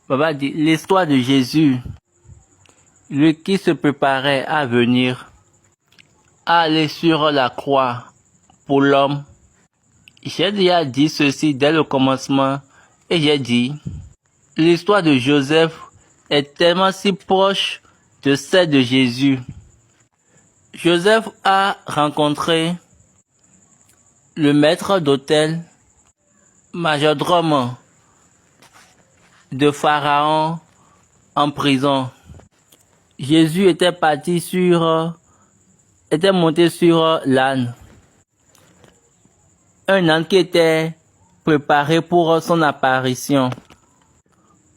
Papa dit l'histoire de Jésus, lui qui se préparait à venir, à aller sur la croix pour l'homme. J'ai déjà dit ceci dès le commencement et j'ai dit, l'histoire de Joseph est tellement si proche de celle de Jésus. Joseph a rencontré le maître d'hôtel, majordome de Pharaon en prison. Jésus était monté sur l'âne. Un âne qui était préparé pour son apparition,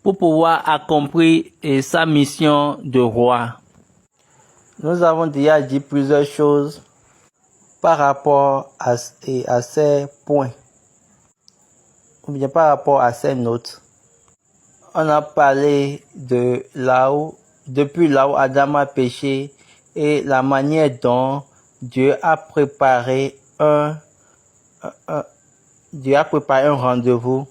pour pouvoir accomplir sa mission de roi. Nous avons déjà dit plusieurs choses par rapport à ces points, ou bien par rapport à ces notes. On a parlé de depuis là où Adam a péché et la manière dont Dieu a préparé un rendez-vous.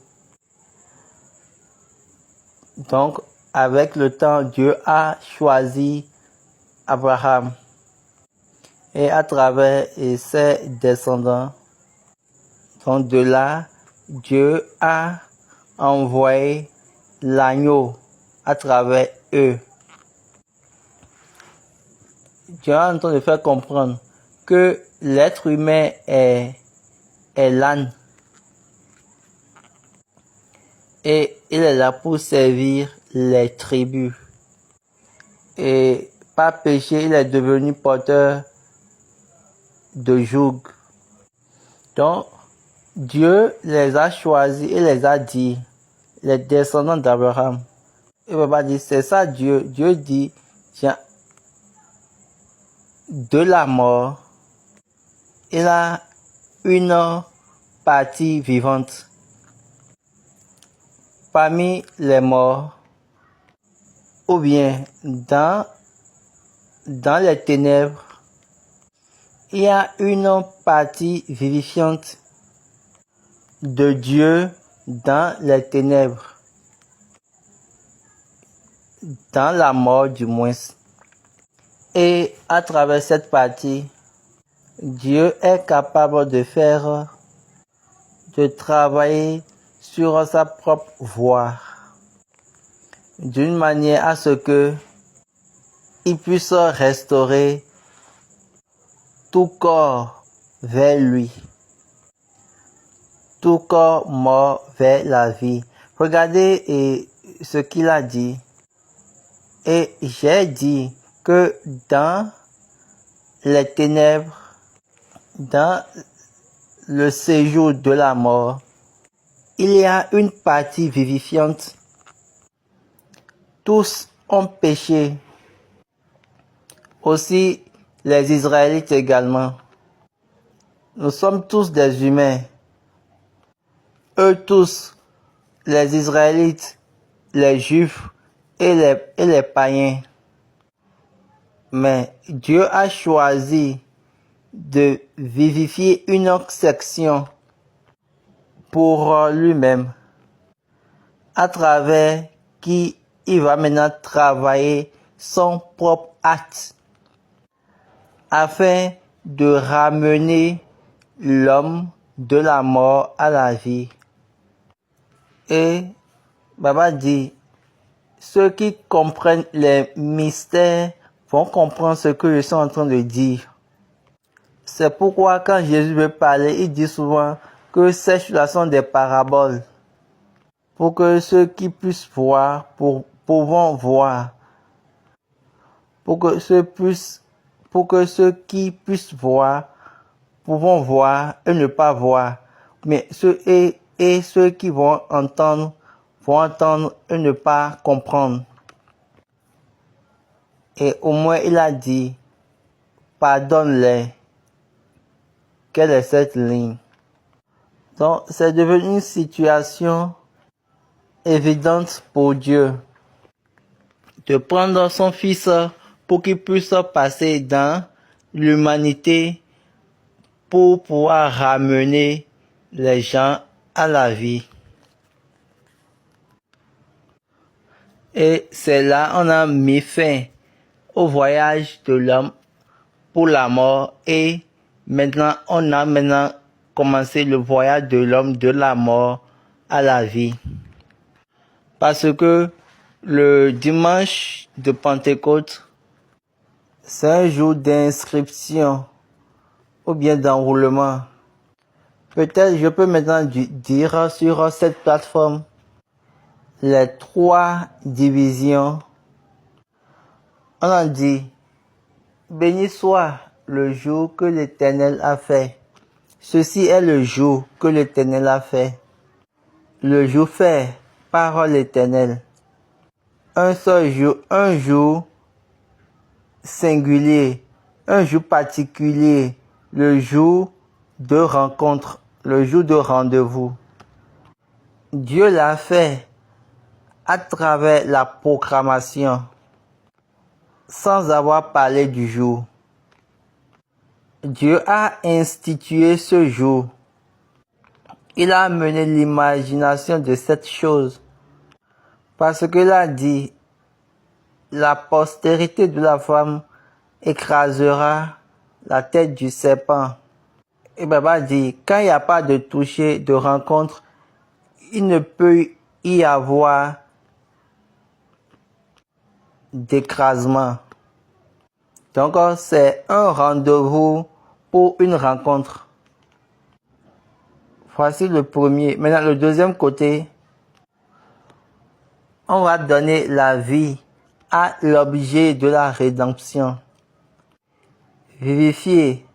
Donc, avec le temps, Dieu a choisi Abraham et à travers ses descendants. Donc, de là, Dieu a envoyé l'agneau à travers eux. Dieu est en train de faire comprendre que l'être humain est l'âne. Et il est là pour servir les tribus. Et par péché, il est devenu porteur de joug. Donc, Dieu les a choisis et les a dit, les descendants d'Abraham. Et papa dit, c'est ça Dieu. Dieu dit, tiens, de la mort, il a une partie vivante. Parmi les morts, ou bien dans les ténèbres, il y a une partie vivifiante de Dieu dans les ténèbres, dans la mort du moins. Et à travers cette partie, Dieu est capable de travailler sur sa propre voie, d'une manière à ce que il puisse restaurer tout corps vers lui, tout corps mort vers la vie. Regardez ce qu'il a dit. Et j'ai dit que dans les ténèbres, dans le séjour de la mort, il y a une partie vivifiante. Tous ont péché. Aussi les Israélites également. Nous sommes tous des humains. Eux tous, les Israélites, les Juifs et les païens. Mais Dieu a choisi de vivifier une autre section pour lui-même, à travers qui il va maintenant travailler son propre acte, afin de ramener l'homme de la mort à la vie. Et Baba dit, ceux qui comprennent les mystères vont comprendre ce que je suis en train de dire. C'est pourquoi quand Jésus veut parler, il dit souvent que ces choses sont des paraboles. Pour que ceux qui puissent voir, pouvons voir. Pour que ceux qui puissent voir, pouvons voir et ne pas voir. Mais ceux qui vont entendre et ne pas comprendre. Et au moins il a dit, pardonne-les. Quelle est cette ligne? Donc c'est devenu une situation évidente pour Dieu de prendre son fils pour qu'il puisse passer dans l'humanité pour pouvoir ramener les gens à la vie. Et c'est là on a mis fin au voyage de l'homme pour la mort. Et maintenant, on a commencé le voyage de l'homme de la mort à la vie. Parce que le dimanche de Pentecôte, c'est un jour d'inscription ou bien d'enroulement. Peut-être je peux maintenant dire sur cette plateforme les 3 divisions. On a dit, béni soit le jour que l'Éternel a fait. Ceci est le jour que l'Éternel a fait. Le jour fait par l'Éternel. Un seul jour, un jour singulier, un jour particulier, le jour de rencontre, le jour de rendez-vous. Dieu l'a fait à travers la proclamation, sans avoir parlé du jour. Dieu a institué ce jour. Il a mené l'imagination de cette chose. Parce qu'il a dit, la postérité de la femme écrasera la tête du serpent. Et Baba dit, quand il n'y a pas de toucher, de rencontre, il ne peut y avoir d'écrasement. Donc, c'est un rendez-vous pour une rencontre. Voici le premier. Maintenant, le deuxième côté, on va donner la vie à l'objet de la rédemption. Vivifier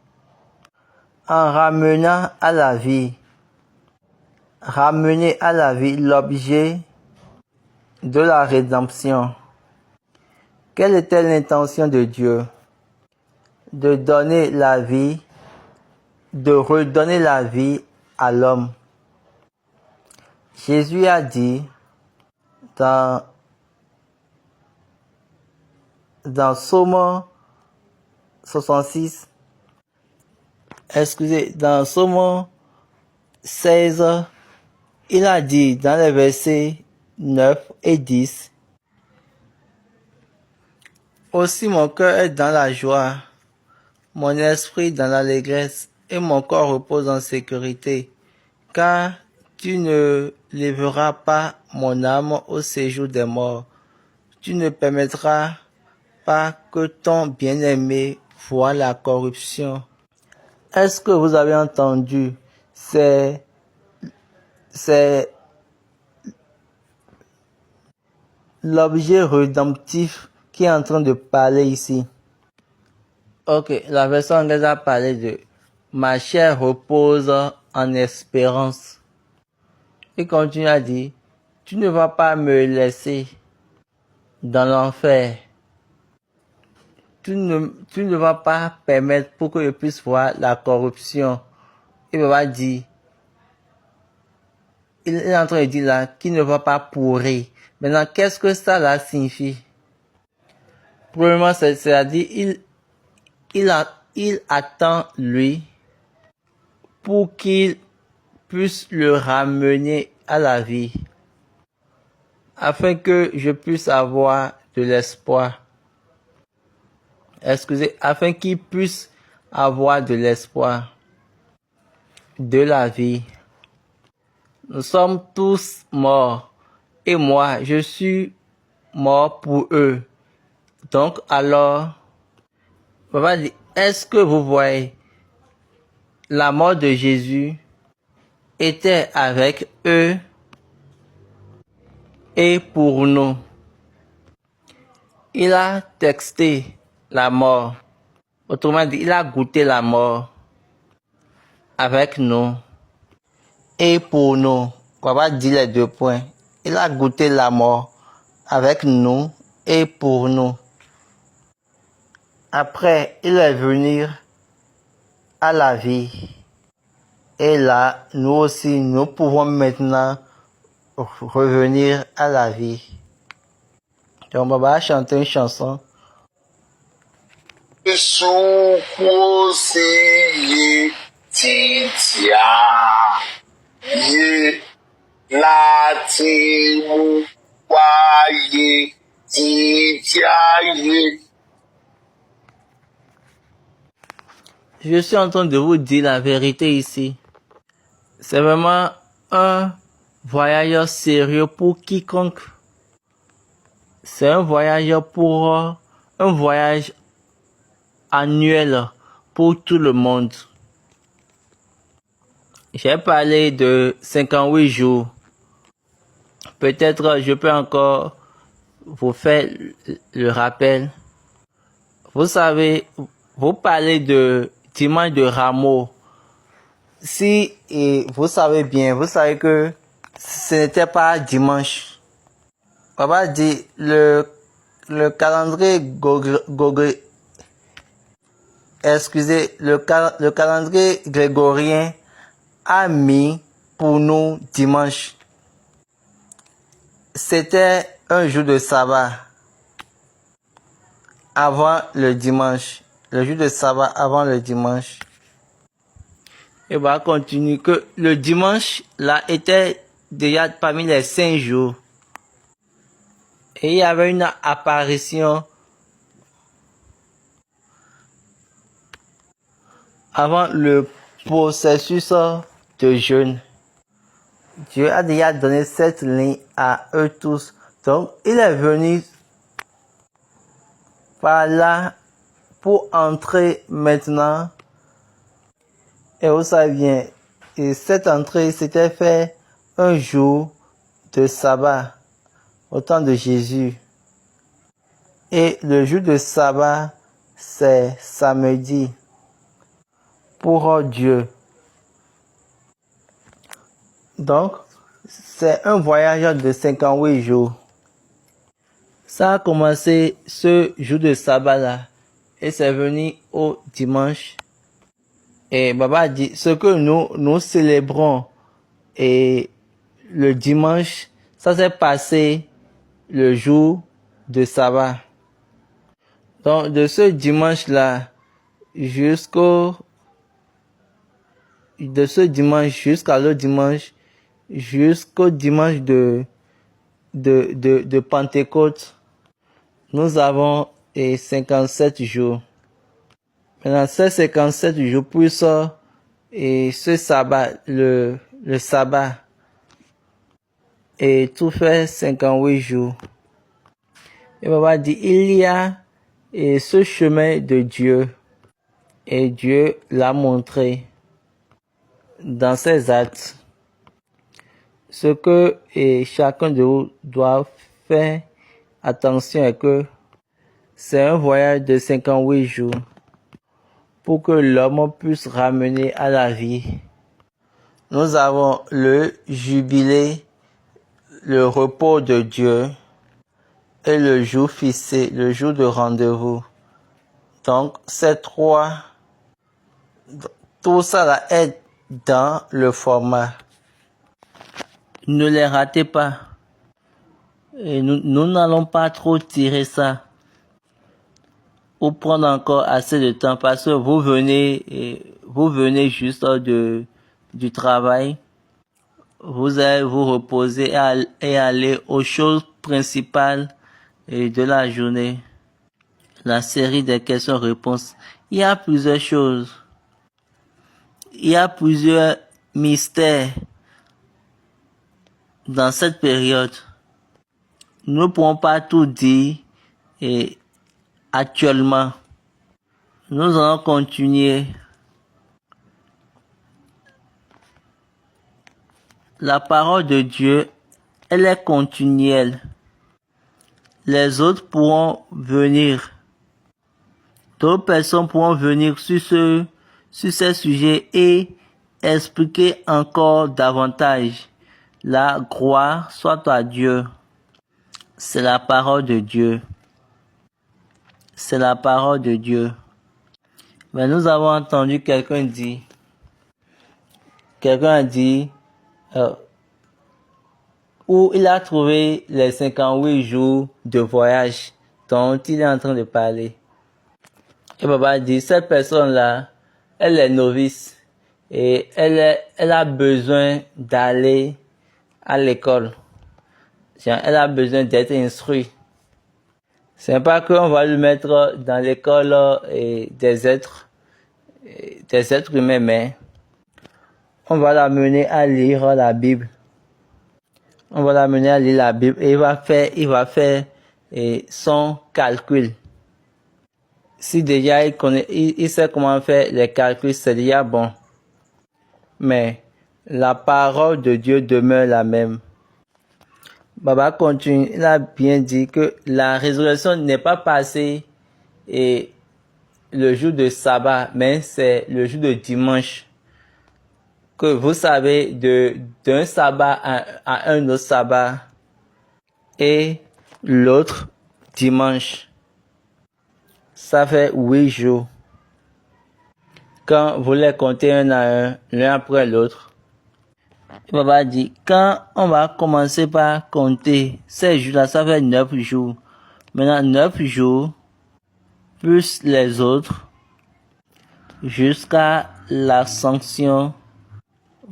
en ramenant à la vie. Ramener à la vie l'objet de la rédemption. Quelle était l'intention de Dieu? De donner la vie, de redonner la vie à l'homme. Jésus a dit dans Psaume 66, dans Psaume 16, il a dit dans les versets 9 et 10, aussi mon cœur est dans la joie, mon esprit dans l'allégresse, et mon corps repose en sécurité, car tu ne livreras pas mon âme au séjour des morts. Tu ne permettras pas que ton bien-aimé voie la corruption. Est-ce que vous avez entendu? C'est l'objet rédemptif qui est en train de parler ici. Ok, la version anglaise a parlé de ma chair repose en espérance. Il continue à dire, tu ne vas pas me laisser dans l'enfer. Tu ne vas pas permettre pour que je puisse voir la corruption. Il va dire, il est en train de dire là, qu'il ne va pas pourrir. Maintenant, qu'est-ce que ça là signifie? Premièrement, c'est-à-dire, il attend lui pour qu'il puisse le ramener à la vie, afin que je puisse avoir de l'espoir. Afin qu'il puisse avoir de l'espoir, de la vie. Nous sommes tous morts, et moi, je suis mort pour eux. Donc alors, Papa dit, est-ce que vous voyez, la mort de Jésus était avec eux et pour nous. Il a texté la mort. Autrement dit, il a goûté la mort avec nous et pour nous. Papa dit les 2 points. Il a goûté la mort avec nous et pour nous. Après, il est venu à la vie. Et là, nous aussi, nous pouvons maintenant revenir à la vie. Donc, on va chanter une chanson. Je suis en train de vous dire la vérité ici. C'est vraiment un voyage sérieux pour quiconque. C'est un voyage un voyage annuel pour tout le monde. J'ai parlé de 58 jours. Peut-être je peux encore vous faire le rappel. Vous savez, vous parlez de dimanche de Rameau. Si vous savez bien, vous savez que ce n'était pas dimanche. Papa dit le calendrier le calendrier grégorien a mis pour nous dimanche. C'était un jour de sabbat avant le dimanche. Le jour de sabbat avant le dimanche. Et va continuer que le dimanche là était déjà parmi les 5 jours. Et il y avait une apparition avant le processus de jeûne. Dieu a déjà donné cette ligne à eux tous. Donc, il est venu par là pour entrer maintenant. Et vous savez bien, et cette entrée s'était fait un jour de sabbat au temps de Jésus. Et le jour de sabbat, c'est samedi pour Dieu. Donc, c'est un voyage de 58 jours. Ça a commencé ce jour de sabbat là. Et c'est venu au dimanche. Et Baba dit, ce que nous célébrons et le dimanche, ça s'est passé le jour de sabbat. Donc, de ce dimanche là, jusqu'à l'autre dimanche, jusqu'au dimanche de Pentecôte, nous avons 57 jours. Maintenant, ces 57 jours plus et ce sabbat, le sabbat, et tout fait 58 jours. Et Baba dit, il y a ce chemin de Dieu, et Dieu l'a montré dans ses actes. Ce que chacun de vous doit faire attention est que c'est un voyage de 58 jours pour que l'homme puisse ramener à la vie. Nous avons le jubilé, le repos de Dieu et le jour fixé, le jour de rendez-vous. Donc, ces trois, tout ça là est dans le format. Ne les ratez pas. Et nous n'allons pas trop tirer ça ou prendre encore assez de temps parce que vous venez juste du travail. Vous allez vous reposer et aller aux choses principales de la journée. La série des questions-réponses. Il y a plusieurs choses. Il y a plusieurs mystères dans cette période. Nous ne pourrons pas tout dire actuellement. Nous allons continuer. La parole de Dieu, elle est continuelle. Les autres pourront venir. D'autres personnes pourront venir sur ces sujets et expliquer encore davantage. La gloire soit à Dieu. C'est la parole de Dieu. C'est la parole de Dieu. Mais nous avons entendu quelqu'un a dit, où il a trouvé les 58 jours de voyage dont il est en train de parler. Et Baba dit, cette personne-là, elle est novice et elle a besoin d'aller à l'école. Elle a besoin d'être instruite. C'est pas qu'on va le mettre dans l'école des êtres humains, mais on va l'amener à lire la Bible. On va l'amener à lire la Bible et il va faire son calcul. Si déjà il sait comment faire les calculs, c'est déjà bon. Mais la parole de Dieu demeure la même. Baba continue, il a bien dit que la résurrection n'est pas passée le jour de sabbat, mais c'est le jour de dimanche. Que vous savez, d'un sabbat à un autre sabbat et l'autre dimanche, ça fait 8 jours. Quand vous les comptez un à un, l'un après l'autre, Baba dit, quand on va commencer par compter ces jours-là, ça fait 9 jours. Maintenant, 9 jours, plus les autres, jusqu'à l'ascension.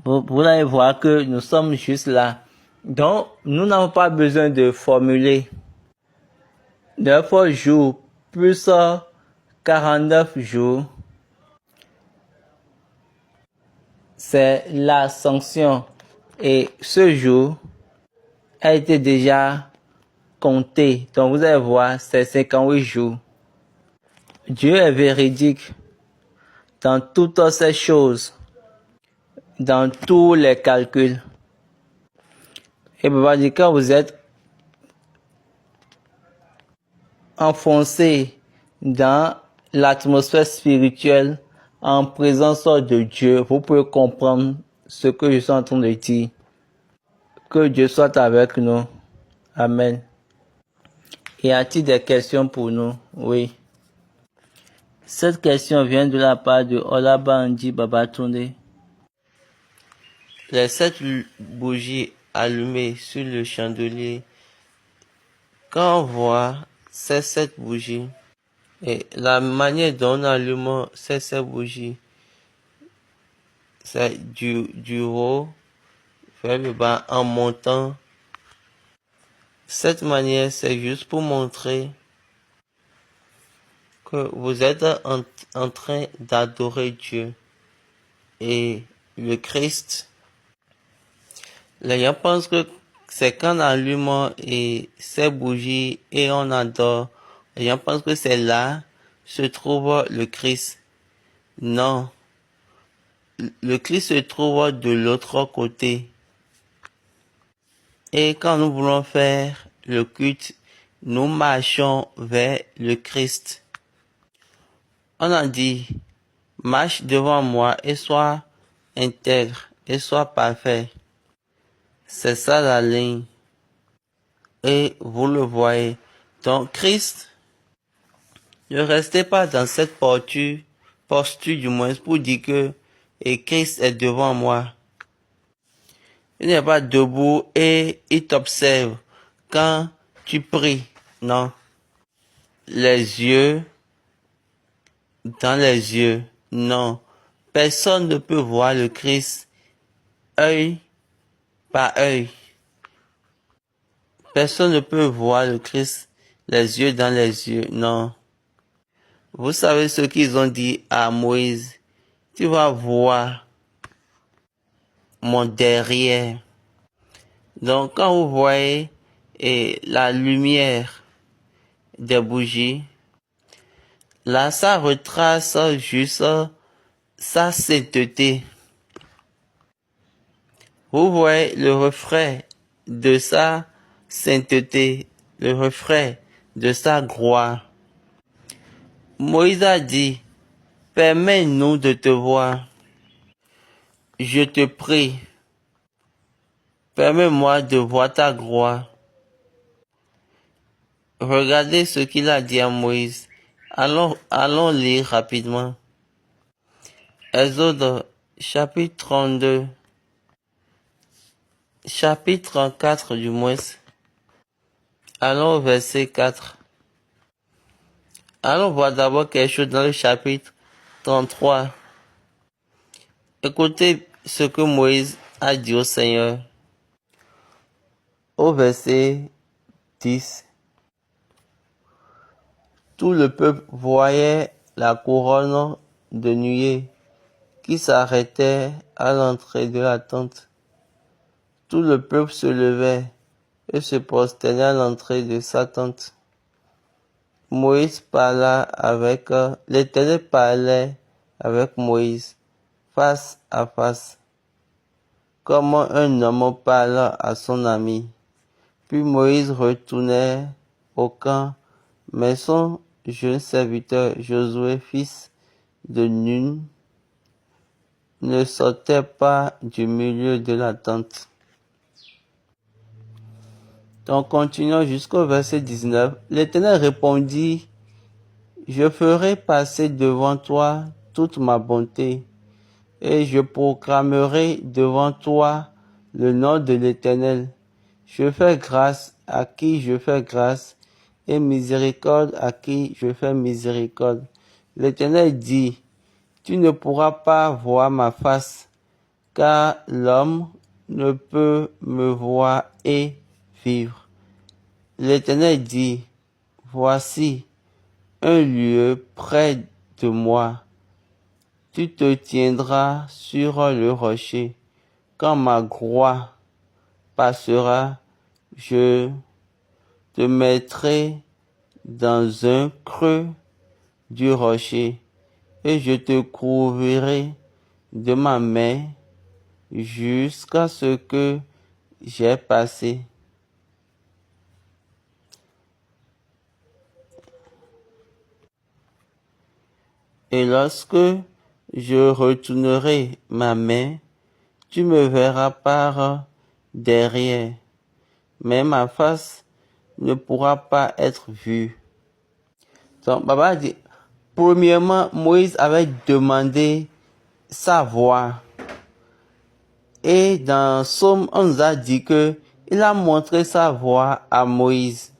Vous allez voir que nous sommes juste là. Donc, nous n'avons pas besoin de formuler 9 jours plus 49 jours. C'est l'ascension. Et ce jour a été déjà compté. Donc, vous allez voir, c'est 58 jours. Dieu est véridique dans toutes ces choses, dans tous les calculs. Et Baba dit, quand vous êtes enfoncé dans l'atmosphère spirituelle en présence de Dieu, vous pouvez comprendre ce que je suis en train de dire. Que Dieu soit avec nous. Amen. Y a-t-il des questions pour nous? Oui. Cette question vient de la part de Olabandi Babatunde. Les 7 bougies allumées sur le chandelier, quand on voit ces 7 bougies et la manière dont on allume ces 7 bougies, c'est du haut vers le bas en montant. Cette manière, c'est juste pour montrer que vous êtes en train d'adorer Dieu et le Christ. Les gens pensent que c'est quand on allume ces bougies et on adore. Les gens pensent que c'est là se trouve le Christ. Non. Le Christ se trouve de l'autre côté. Et quand nous voulons faire le culte, nous marchons vers le Christ. On a dit, marche devant moi et sois intègre et sois parfait. C'est ça la ligne. Et vous le voyez. Donc Christ, ne restez pas dans cette posture du moins pour dire que et Christ est devant moi. Il n'est pas debout et il t'observe quand tu pries. Non. Les yeux dans les yeux. Non. Personne ne peut voir le Christ œil par œil. Personne ne peut voir le Christ les yeux dans les yeux. Non. Vous savez ce qu'ils ont dit à Moïse. Tu vas voir mon derrière. Donc quand vous voyez la lumière des bougies, là ça retrace juste sa sainteté. Vous voyez le reflet de sa sainteté, le reflet de sa gloire. Moïse a dit, permets-nous de te voir. Je te prie, permets-moi de voir ta gloire. Regardez ce qu'il a dit à Moïse. Allons lire rapidement. Exode chapitre 32. Chapitre 34 du moins. Allons au verset 4. Allons voir d'abord quelque chose dans le chapitre 33. Écoutez ce que Moïse a dit au Seigneur. au verset 10. Tout le peuple voyait la couronne de nuée qui s'arrêtait à l'entrée de la tente. Tout le peuple se levait et se prosternait à l'entrée de sa tente. Moïse parla avec l'Éternel parlait avec Moïse face à face, comme un homme parle à son ami. Puis Moïse retournait au camp, mais son jeune serviteur Josué, fils de Nun, ne sortait pas du milieu de la tente. Donc, continuons jusqu'au verset 19. L'Éternel répondit, je ferai passer devant toi toute ma bonté, et je proclamerai devant toi le nom de l'Éternel. Je fais grâce à qui je fais grâce, et miséricorde à qui je fais miséricorde. L'Éternel dit, tu ne pourras pas voir ma face, car l'homme ne peut me voir et vivre. L'Éternel dit, voici un lieu près de moi. Tu te tiendras sur le rocher. Quand ma croix passera, je te mettrai dans un creux du rocher et je te couvrirai de ma main jusqu'à ce que j'ai passé. Et lorsque je retournerai ma main, tu me verras par derrière, mais ma face ne pourra pas être vue. Donc, Baba dit, premièrement, Moïse avait demandé sa voix. Et dans Somme, on nous a dit que il a montré sa voix à Moïse.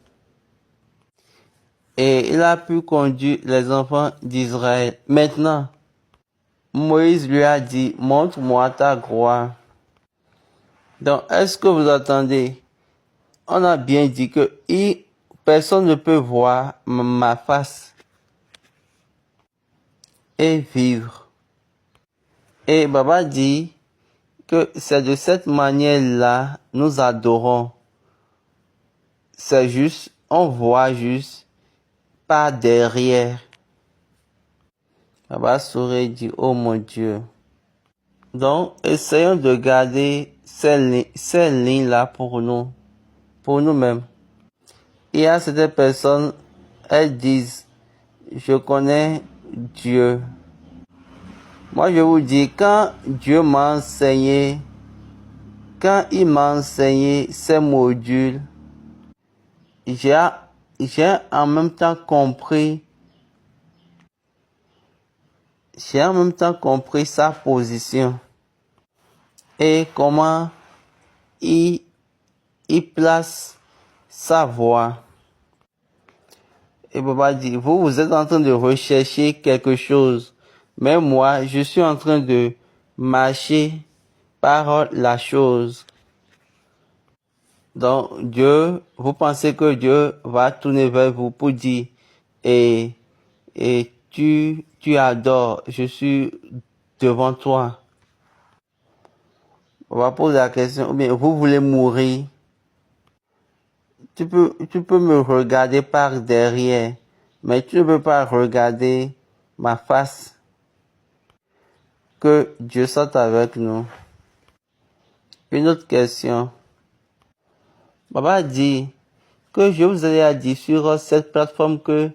Et il a pu conduire les enfants d'Israël. Maintenant, Moïse lui a dit, montre-moi ta gloire. Donc, est-ce que vous attendez? On a bien dit que personne ne peut voir ma face et vivre. Et Baba dit que c'est de cette manière-là nous adorons. C'est juste, on voit juste par derrière. Baba Souré dit, oh mon Dieu. Donc, essayons de garder ces lignes-là pour nous-mêmes. Il y a certaines personnes, elles disent, je connais Dieu. Moi, je vous dis, quand Dieu m'a enseigné, quand il m'a enseigné ces modules, j'ai en même temps compris sa position et comment il place sa voix. Et Baba dit, vous êtes en train de rechercher quelque chose, mais moi, je suis en train de marcher par la chose. Donc, Dieu, vous pensez que Dieu va tourner vers vous pour dire, et tu adores, je suis devant toi. On va poser la question, mais vous voulez mourir? Tu peux me regarder par derrière, mais tu ne peux pas regarder ma face. Que Dieu soit avec nous. Une autre question. Baba dit que je vous ai dit sur cette plateforme que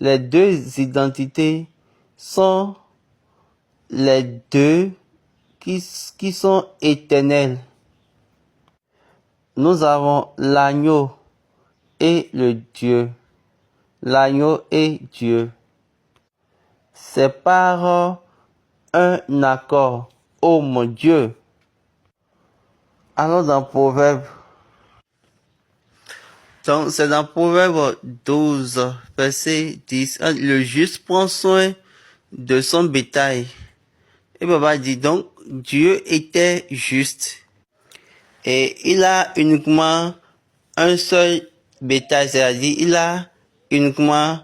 les deux identités sont les deux qui sont éternelles. Nous avons l'agneau et le Dieu. L'agneau et Dieu. C'est par un accord. Oh mon Dieu. Allons dans Proverbe. Donc, c'est dans Proverbe 12, verset 10. Le juste prend soin de son bétail. Et Baba dit donc, Dieu était juste. Et il a uniquement un seul bétail, c'est-à-dire il a uniquement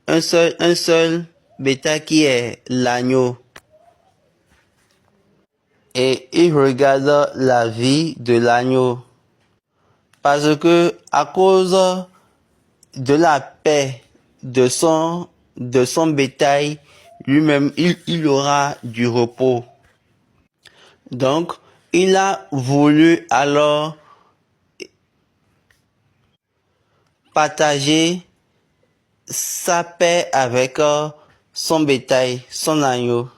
un seul bétail qui est l'agneau. Et il regarde la vie de l'agneau. Parce que à cause de la paix de son bétail, lui-même, il aura du repos. Donc, il a voulu alors partager sa paix avec son bétail, son agneau.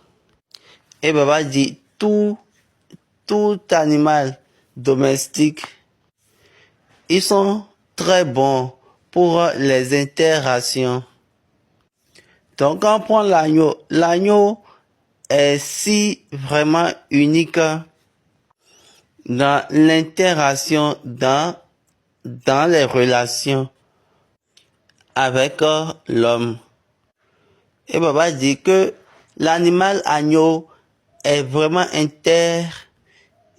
Et Baba dit, tout animal domestique, ils sont très bons pour les interactions. Donc, quand on prend l'agneau, l'agneau est si vraiment unique dans l'interaction, dans les relations avec l'homme. Et Baba dit que l'animal agneau est vraiment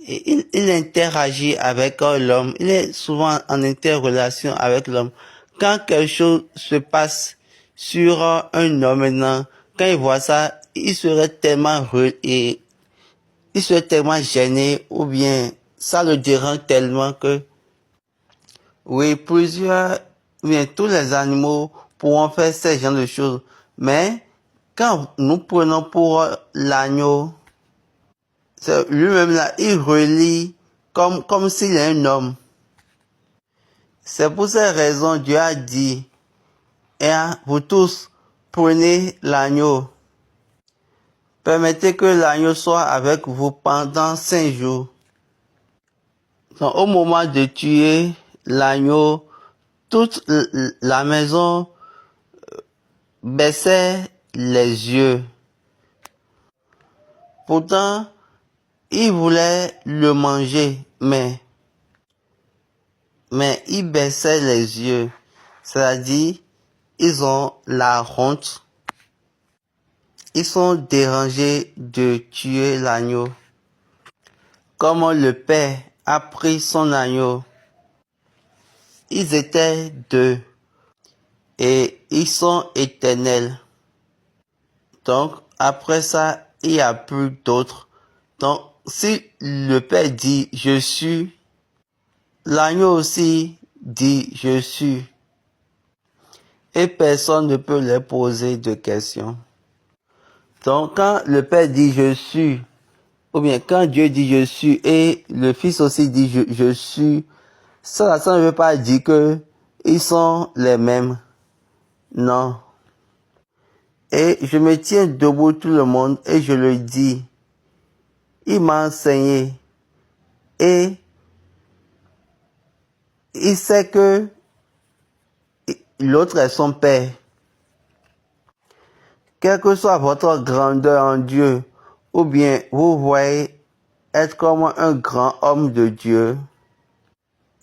il interagit avec l'homme. Il est souvent en interrelation avec l'homme. Quand quelque chose se passe sur un homme maintenant, quand il voit ça, il serait tellement gêné, ou bien ça le dérange tellement que, oui, tous les animaux pourront faire ce genre de choses. Mais quand nous prenons pour l'agneau, lui-même là, il relie comme s'il est un homme. C'est pour cette raison Dieu a dit, vous tous, prenez l'agneau. Permettez que l'agneau soit avec vous pendant 5 jours. Donc, au moment de tuer l'agneau, toute la maison baissait les yeux. Pourtant, ils voulaient le manger, mais ils baissaient les yeux. C'est-à-dire, ils ont la honte. Ils sont dérangés de tuer l'agneau. Comme le Père a pris son agneau, ils étaient 2 et ils sont éternels. Donc, après ça, il n'y a plus d'autres. Donc, si le Père dit « Je suis », l'agneau aussi dit « Je suis ». Et personne ne peut leur poser de questions. Donc, quand le Père dit « Je suis », ou bien quand Dieu dit « Je suis » et le Fils aussi dit « Je suis », ça ne veut pas dire que ils sont les mêmes. Non. Et je me tiens debout tout le monde et je le dis. Il m'a enseigné. Et il sait que l'autre est son Père. Quelle que soit votre grandeur en Dieu, ou bien vous voyez être comme un grand homme de Dieu,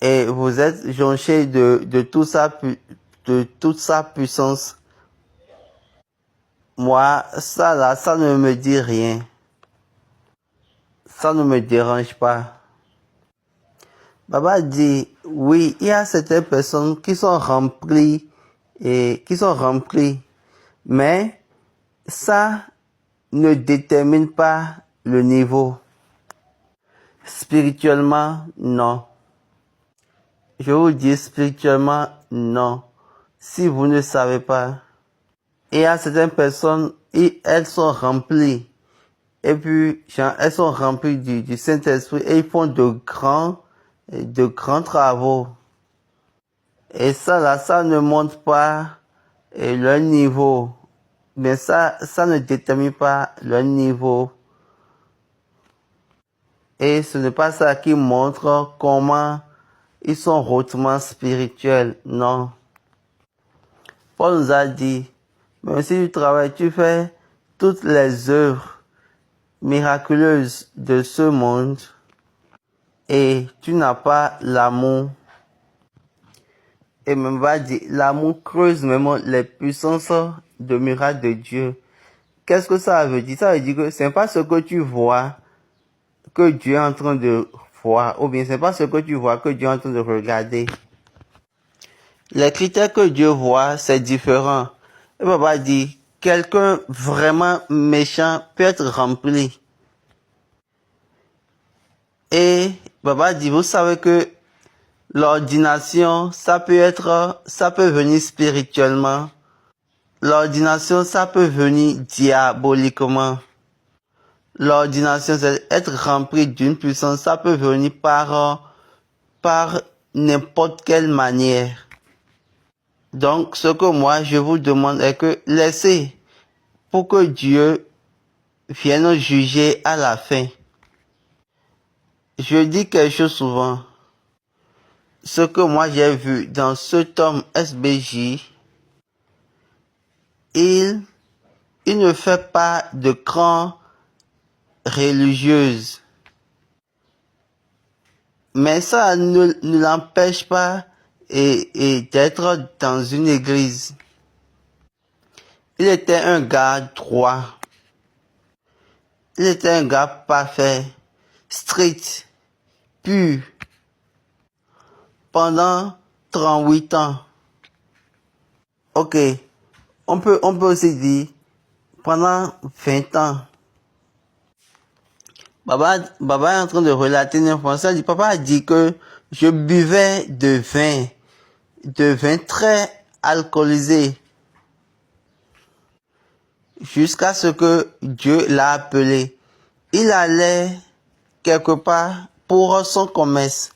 et vous êtes jonché de toute sa puissance, moi, ça ne me dit rien. Ça ne me dérange pas. Baba dit, oui, il y a certaines personnes qui sont remplies, mais ça ne détermine pas le niveau. Spirituellement, non. Je vous dis spirituellement, non. Si vous ne savez pas, il y a certaines personnes, elles sont remplies. Et puis, elles sont remplies du Saint-Esprit et ils font de grands travaux. Et ça ne montre pas leur niveau. Mais ça ne détermine pas leur niveau. Et ce n'est pas ça qui montre comment ils sont hautement spirituels. Non. Paul nous a dit, même si tu travailles, tu fais toutes les œuvres miraculeuses de ce monde et tu n'as pas l'amour. Et même va dire, l'amour creuse même les puissances de miracles de Dieu. Qu'est-ce que ça veut dire? Ça veut dire que c'est pas ce que tu vois que Dieu est en train de voir, ou bien c'est pas ce que tu vois que Dieu est en train de regarder. Les critères que Dieu voit, c'est différent. Et papa dit, quelqu'un vraiment méchant peut être rempli. Et papa dit, vous savez que l'ordination, ça peut venir spirituellement. L'ordination, ça peut venir diaboliquement. L'ordination, c'est être rempli d'une puissance, ça peut venir par n'importe quelle manière. Donc, ce que moi, je vous demande est que laissez pour que Dieu vienne juger à la fin. Je dis quelque chose souvent. Ce que moi j'ai vu dans ce tome SBJ, il ne fait pas de cran religieuse. Mais ça ne l'empêche pas d'être dans une église. Il était un gars droit. Il était un gars parfait, strict, pur. Pendant 38 ans. Ok. On peut aussi dire pendant 20 ans. Baba est en train de relater une information. Papa a dit que je buvais de vin très alcoolisé, jusqu'à ce que Dieu l'a appelé. Il allait quelque part pour son commerce.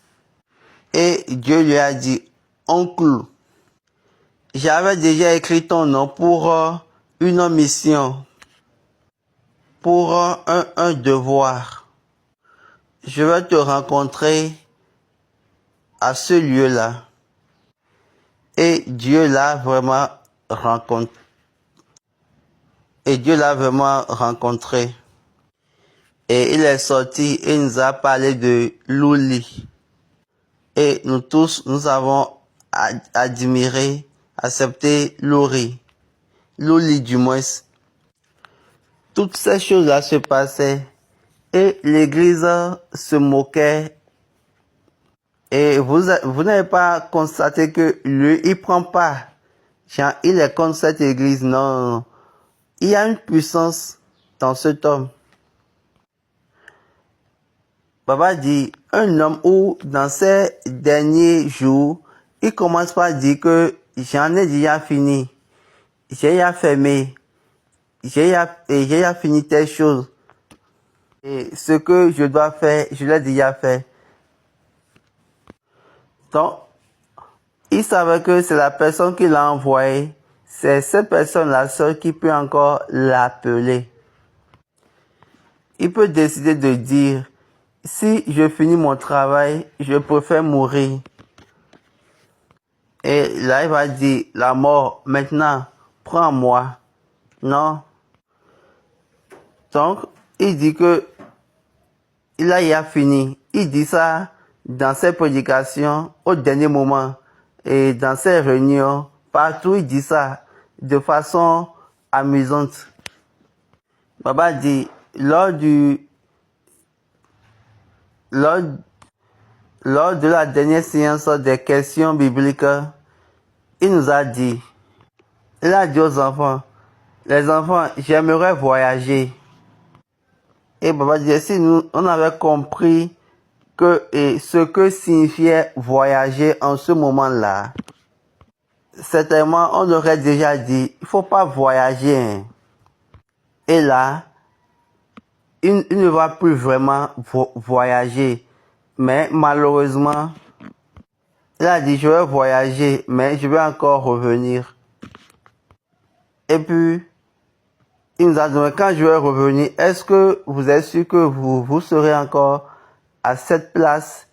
Et Dieu lui a dit, oncle, j'avais déjà écrit ton nom pour une mission, pour un devoir. Je vais te rencontrer à ce lieu-là. Et Dieu l'a vraiment rencontré. Et il est sorti et nous a parlé de Luli. Et nous tous, nous avons admiré, accepté Luli du moins. Toutes ces choses-là se passaient et l'église se moquait. Et vous n'avez pas constaté que lui, il prend pas. Genre, il est contre cette église. Non. Il y a une puissance dans cet homme. Papa dit, un homme où, dans ces derniers jours, il commence par dire que j'en ai déjà fini. J'ai déjà fermé. J'ai déjà fini telle chose. Et ce que je dois faire, je l'ai déjà fait. Donc, il savait que c'est la personne qui l'a envoyé. C'est cette personne-là seule qui peut encore l'appeler. Il peut décider de dire, si je finis mon travail, je préfère mourir. Et là, il va dire, la mort, maintenant, prends-moi. Non. Donc, il dit que il a fini. Il dit ça dans ses prédications au dernier moment. Et dans ses réunions, partout, il dit ça de façon amusante. Baba dit, lors de la dernière séance des questions bibliques, il nous a dit, il a dit aux enfants, les enfants, j'aimerais voyager. Et Baba dit, si on avait compris ce que signifiait voyager en ce moment-là, certainement on aurait déjà dit, il faut pas voyager. Hein. Et là, il ne va plus vraiment voyager. Mais malheureusement, il a dit, je vais voyager, mais je vais encore revenir. Et puis, il nous a demandé, quand je vais revenir, est-ce que vous êtes sûr que vous serez encore à cette place,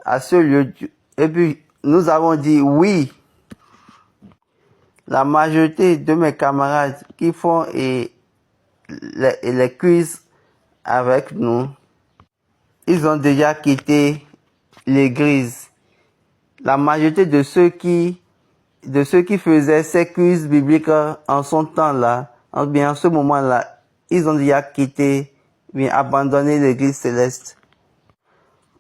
à ce lieu? Et puis, nous avons dit oui. La majorité de mes camarades qui font les quiz avec nous, ils ont déjà quitté l'église. La majorité de ceux qui faisaient ces quiz bibliques en son temps-là, en ce moment-là, ils ont déjà quitté, abandonné l'église céleste.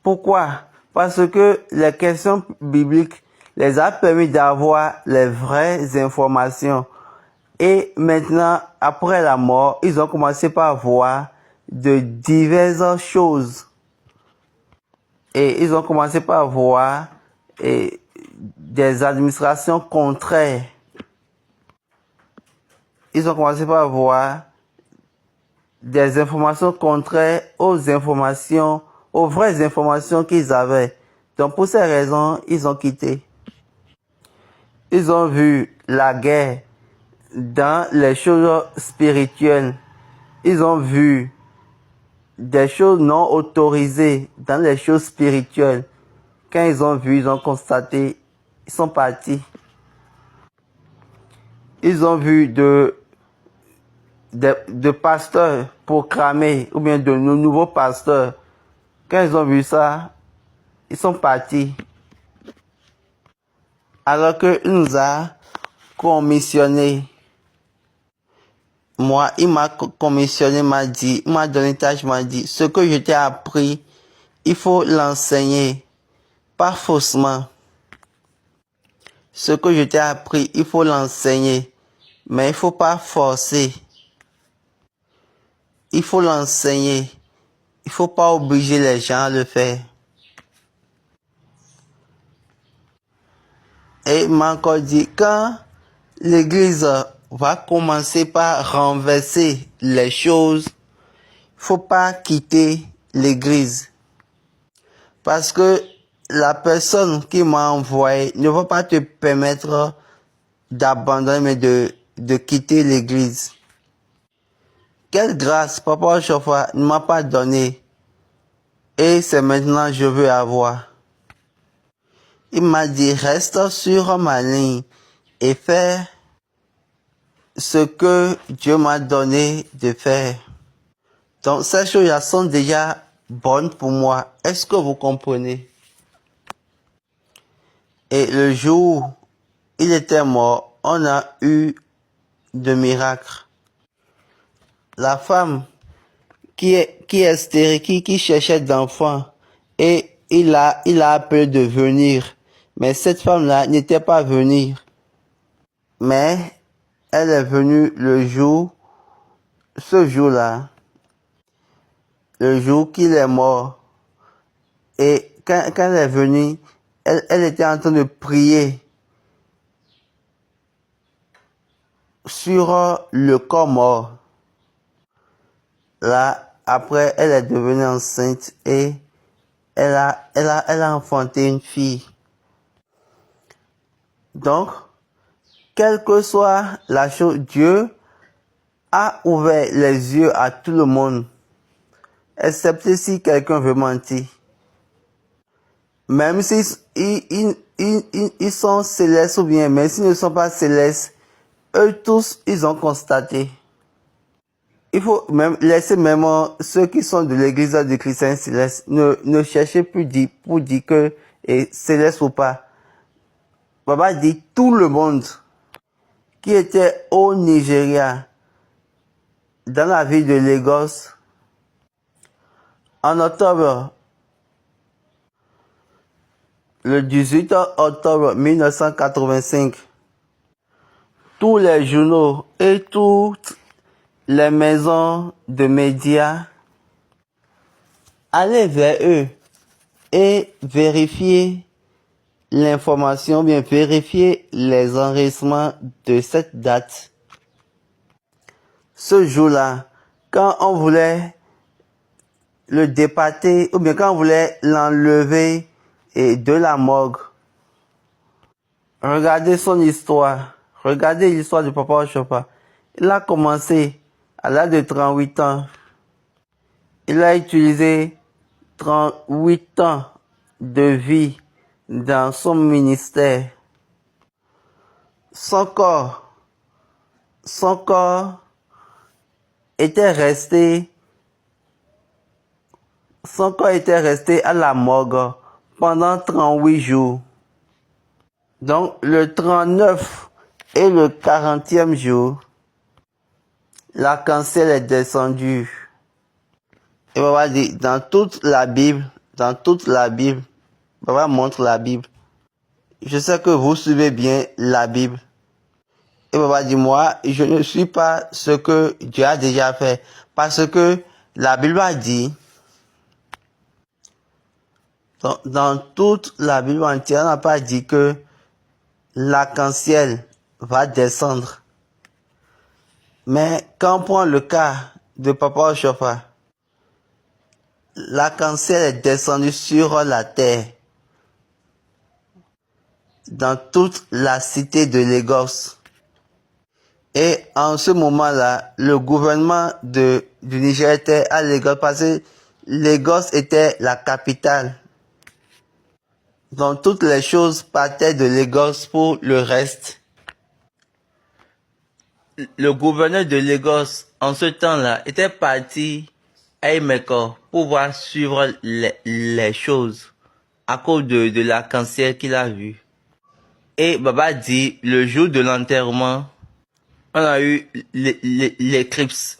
Pourquoi? Parce que les questions bibliques, les a permis d'avoir les vraies informations. Et maintenant, après la mort, ils ont commencé par voir de diverses choses. Et ils ont commencé par voir des administrations contraires. Ils ont commencé par voir des informations contraires aux informations, aux vraies informations qu'ils avaient. Donc pour ces raisons, ils ont quitté. Ils ont vu la guerre dans les choses spirituelles. Ils ont vu des choses non autorisées dans les choses spirituelles. Quand ils ont vu, ils ont constaté, ils sont partis. Ils ont vu de pasteurs proclamés, ou bien de nouveaux pasteurs. Quand ils ont vu ça, ils sont partis. Alors qu'il nous a commissionné. Moi, il m'a commissionné, m'a dit, il m'a donné une tâche, m'a dit, ce que je t'ai appris, il faut l'enseigner, pas faussement. Ce que je t'ai appris, il faut l'enseigner, mais il faut pas forcer. Il faut l'enseigner. Il faut pas obliger les gens à le faire. Et il m'a encore dit, quand l'église va commencer par renverser les choses, faut pas quitter l'église. Parce que la personne qui m'a envoyé ne va pas te permettre d'abandonner, mais de quitter l'église. Quelle grâce Papa Chauffeur ne m'a pas donné. Et c'est maintenant que je veux avoir. Il m'a dit, reste sur ma ligne et fais ce que Dieu m'a donné de faire. Donc ces choses-là sont déjà bonnes pour moi. Est-ce que vous comprenez? Et le jour où il était mort, on a eu de miracles. La femme qui est stérile, qui cherchait d'enfants, et il a appelé de venir. Mais cette femme-là n'était pas venue. Mais elle est venue ce jour-là, le jour qu'il est mort. Et quand elle est venue, elle était en train de prier sur le corps mort. Là, après, elle est devenue enceinte et elle a enfanté une fille. Donc, quelle que soit la chose, Dieu a ouvert les yeux à tout le monde, excepté si quelqu'un veut mentir. Même si ils sont célestes ou bien, même s'ils ne sont pas célestes, eux tous, ils ont constaté. Il faut même laisser même ceux qui sont de l'église du chrétien céleste, ne cherchez plus pour dire que céleste ou pas. Baba dit tout le monde qui était au Nigeria, dans la ville de Lagos, en octobre, le 18 octobre 1985, tous les journaux et toutes les maisons de médias allaient vers eux et vérifier l'information, bien vérifier les enregistrements de cette date. Ce jour-là, quand on voulait le départer, ou bien quand on voulait l'enlever de la morgue, regardez son histoire, regardez l'histoire de Papa Ochopa. Il a commencé à l'âge de 38 ans. Il a utilisé 38 ans de vie dans son ministère. Son corps était resté à la morgue pendant 38 jours. Donc le 39 et le 40e jour, l'arc-en-ciel est descendu. Et Baba dit, dans toute la Bible, Baba montre la Bible. je sais que vous suivez bien la Bible. Et papa dit, moi, je ne suis pas ce que Dieu a déjà fait. Parce que la Bible a dit, dans toute la Bible entière, on n'a pas dit que l'arc-en-ciel va descendre. Mais quand on prend le cas de Papa Oshofa, l'arc-en-ciel est descendu sur la terre, dans toute la cité de Lagos. Et en ce moment-là, le gouvernement du Niger était à Lagos parce que Lagos était la capitale. Donc toutes les choses partaient de Lagos pour le reste. Le gouverneur de Lagos, en ce temps-là, était parti à Emeko pour pouvoir suivre les choses à cause de l'arc-en-ciel qu'il a vu. Et Baba dit, le jour de l'enterrement, on a eu l'éclipse.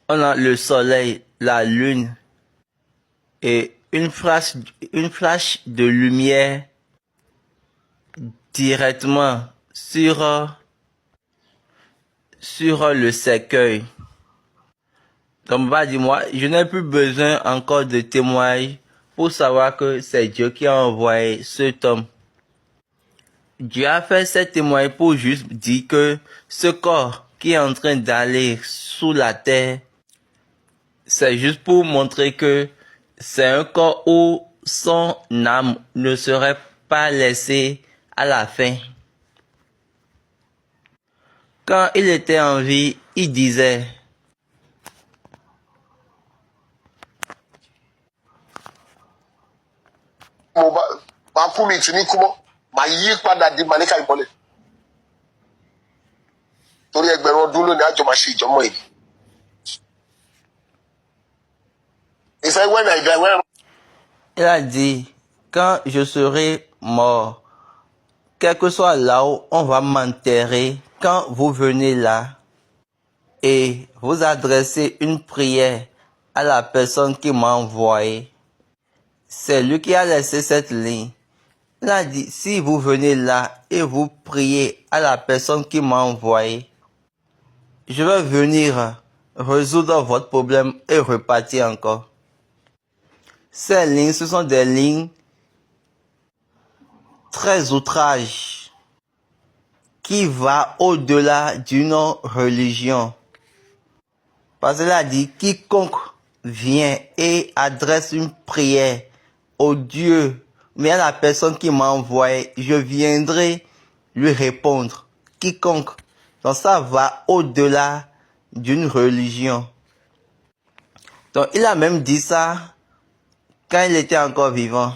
On a le soleil, la lune et une flash de lumière directement sur le cercueil. Donc Baba dit, moi, je n'ai plus besoin encore de témoignages pour savoir que c'est Dieu qui a envoyé cet homme. Dieu a fait ce témoignage pour juste dire que ce corps qui est en train d'aller sous la terre, c'est juste pour montrer que c'est un corps où son âme ne serait pas laissée à la fin. Quand il était en vie, il disait, il a dit, quand je serai mort, quel que soit là où on va m'enterrer, quand vous venez là et vous adressez une prière à la personne qui m'a envoyé, c'est lui qui a laissé cette ligne. Il a dit, si vous venez là et vous priez à la personne qui m'a envoyé, je vais venir résoudre votre problème et repartir encore. Ces lignes, ce sont des lignes très outrages qui vont au-delà d'une religion. Parce qu'il a dit, quiconque vient et adresse une prière au Dieu, mais à la personne qui m'a envoyé, je viendrai lui répondre. Quiconque. Donc ça va au-delà d'une religion. Donc il a même dit ça quand il était encore vivant.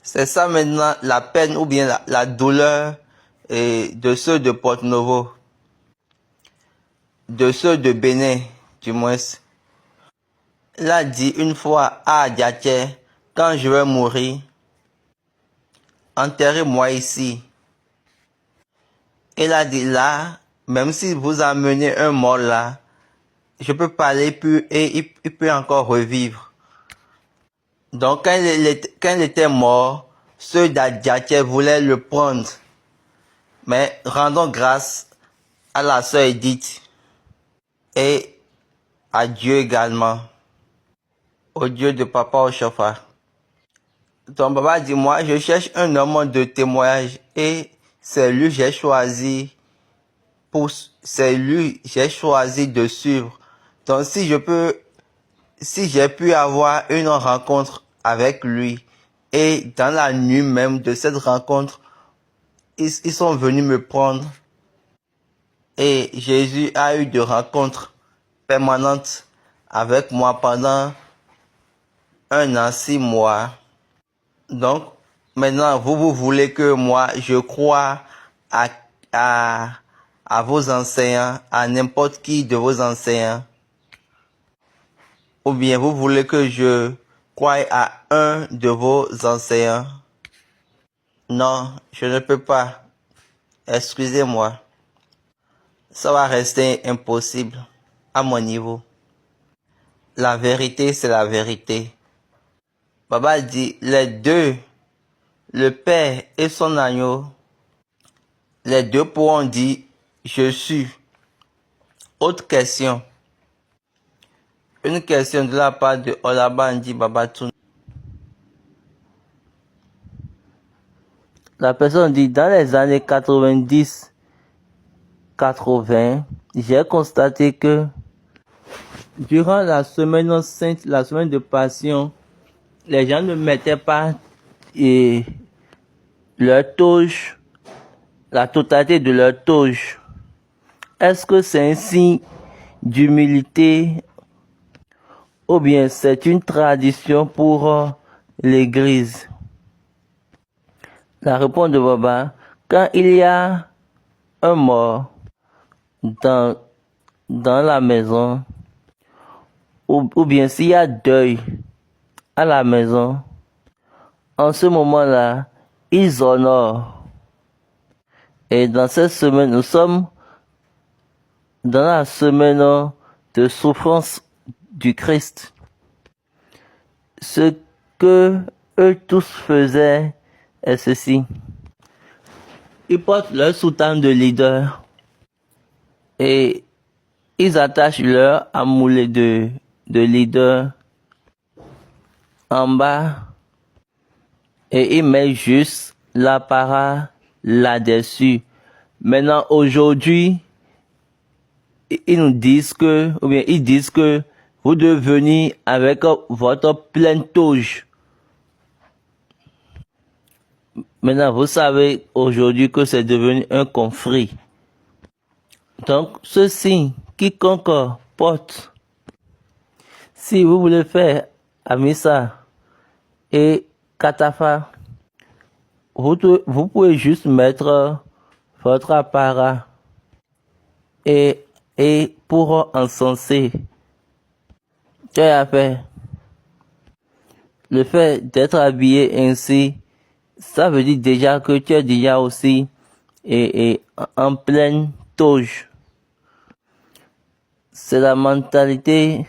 C'est ça maintenant la peine ou bien la douleur de ceux de Porto-Novo. De ceux de Bénin, du moins. Il a dit une fois à Adiaké, quand je vais mourir, enterrez-moi ici. Il a dit là, même si vous amenez un mort là, je peux parler plus et il peut encore revivre. Donc quand il était mort, ceux d'Adiaké voulaient le prendre. Mais rendons grâce à la sœur Edith et à Dieu également, au Dieu de Papa Oshofa. Ton papa dit, moi, je cherche un homme de témoignage et c'est lui que j'ai choisi j'ai choisi de suivre. Donc si j'ai pu avoir une rencontre avec lui et dans la nuit même de cette rencontre, ils sont venus me prendre et Jésus a eu de rencontres permanentes avec moi pendant 1 an, 6 mois. Donc, maintenant, vous voulez que moi, je croie à vos enseignants, à n'importe qui de vos enseignants. Ou bien vous voulez que je croie à un de vos enseignants. Non, je ne peux pas. Excusez-moi. Ça va rester impossible à mon niveau. La vérité, c'est la vérité. Baba dit les deux, le père et son agneau, les deux pourront dire je suis. Autre question. Une question de la part de Olabandi Babatoun. La personne dit, dans les années 90-80, j'ai constaté que durant la semaine sainte, la semaine de Passion, les gens ne mettaient pas leur toge, la totalité de leur toge. Est-ce que c'est un signe d'humilité ou bien c'est une tradition pour l'église? La réponse de Baba, quand il y a un mort dans la maison, ou bien s'il y a deuil à la maison, en ce moment-là, ils honorent. Et dans cette semaine, nous sommes dans la semaine de souffrance du Christ. Ce que eux tous faisaient est ceci. Ils portent leur soutane de leader et ils attachent leur amoulet de leader en bas et ils mettent juste l'apparat là-dessus. Maintenant, aujourd'hui, ils nous disent que, ou bien ils disent que vous devez venir avec votre pleine toge. Maintenant, vous savez aujourd'hui que c'est devenu un conflit. Donc, ceci, quiconque porte, si vous voulez faire Amissa et Katafa, vous pouvez juste mettre votre apparat et pour encenser. Tu as fait. Le fait d'être habillé ainsi, ça veut dire déjà que tu es déjà aussi et en pleine toge. C'est la mentalité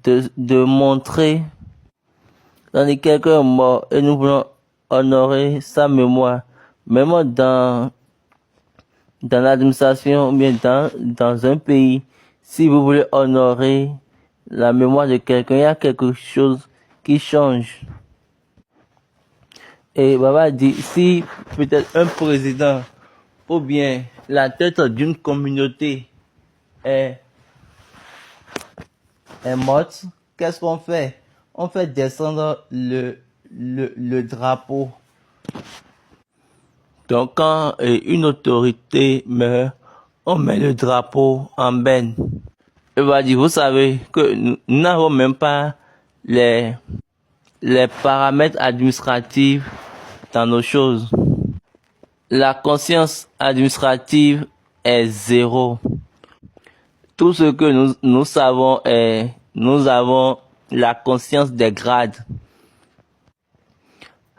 de montrer dans quelqu'un est mort et nous voulons honorer sa mémoire. Même dans l'administration ou bien dans un pays, si vous voulez honorer la mémoire de quelqu'un, il y a quelque chose qui change. Et Baba dit, si peut-être un président ou bien la tête d'une communauté est morte, qu'est-ce qu'on fait? On fait descendre le drapeau. Donc quand une autorité meurt, on met le drapeau en benne. Et va dire, vous savez que nous n'avons même pas les paramètres administratifs dans nos choses. La conscience administrative est zéro. Tout ce que nous savons est, nous avons la conscience des grades.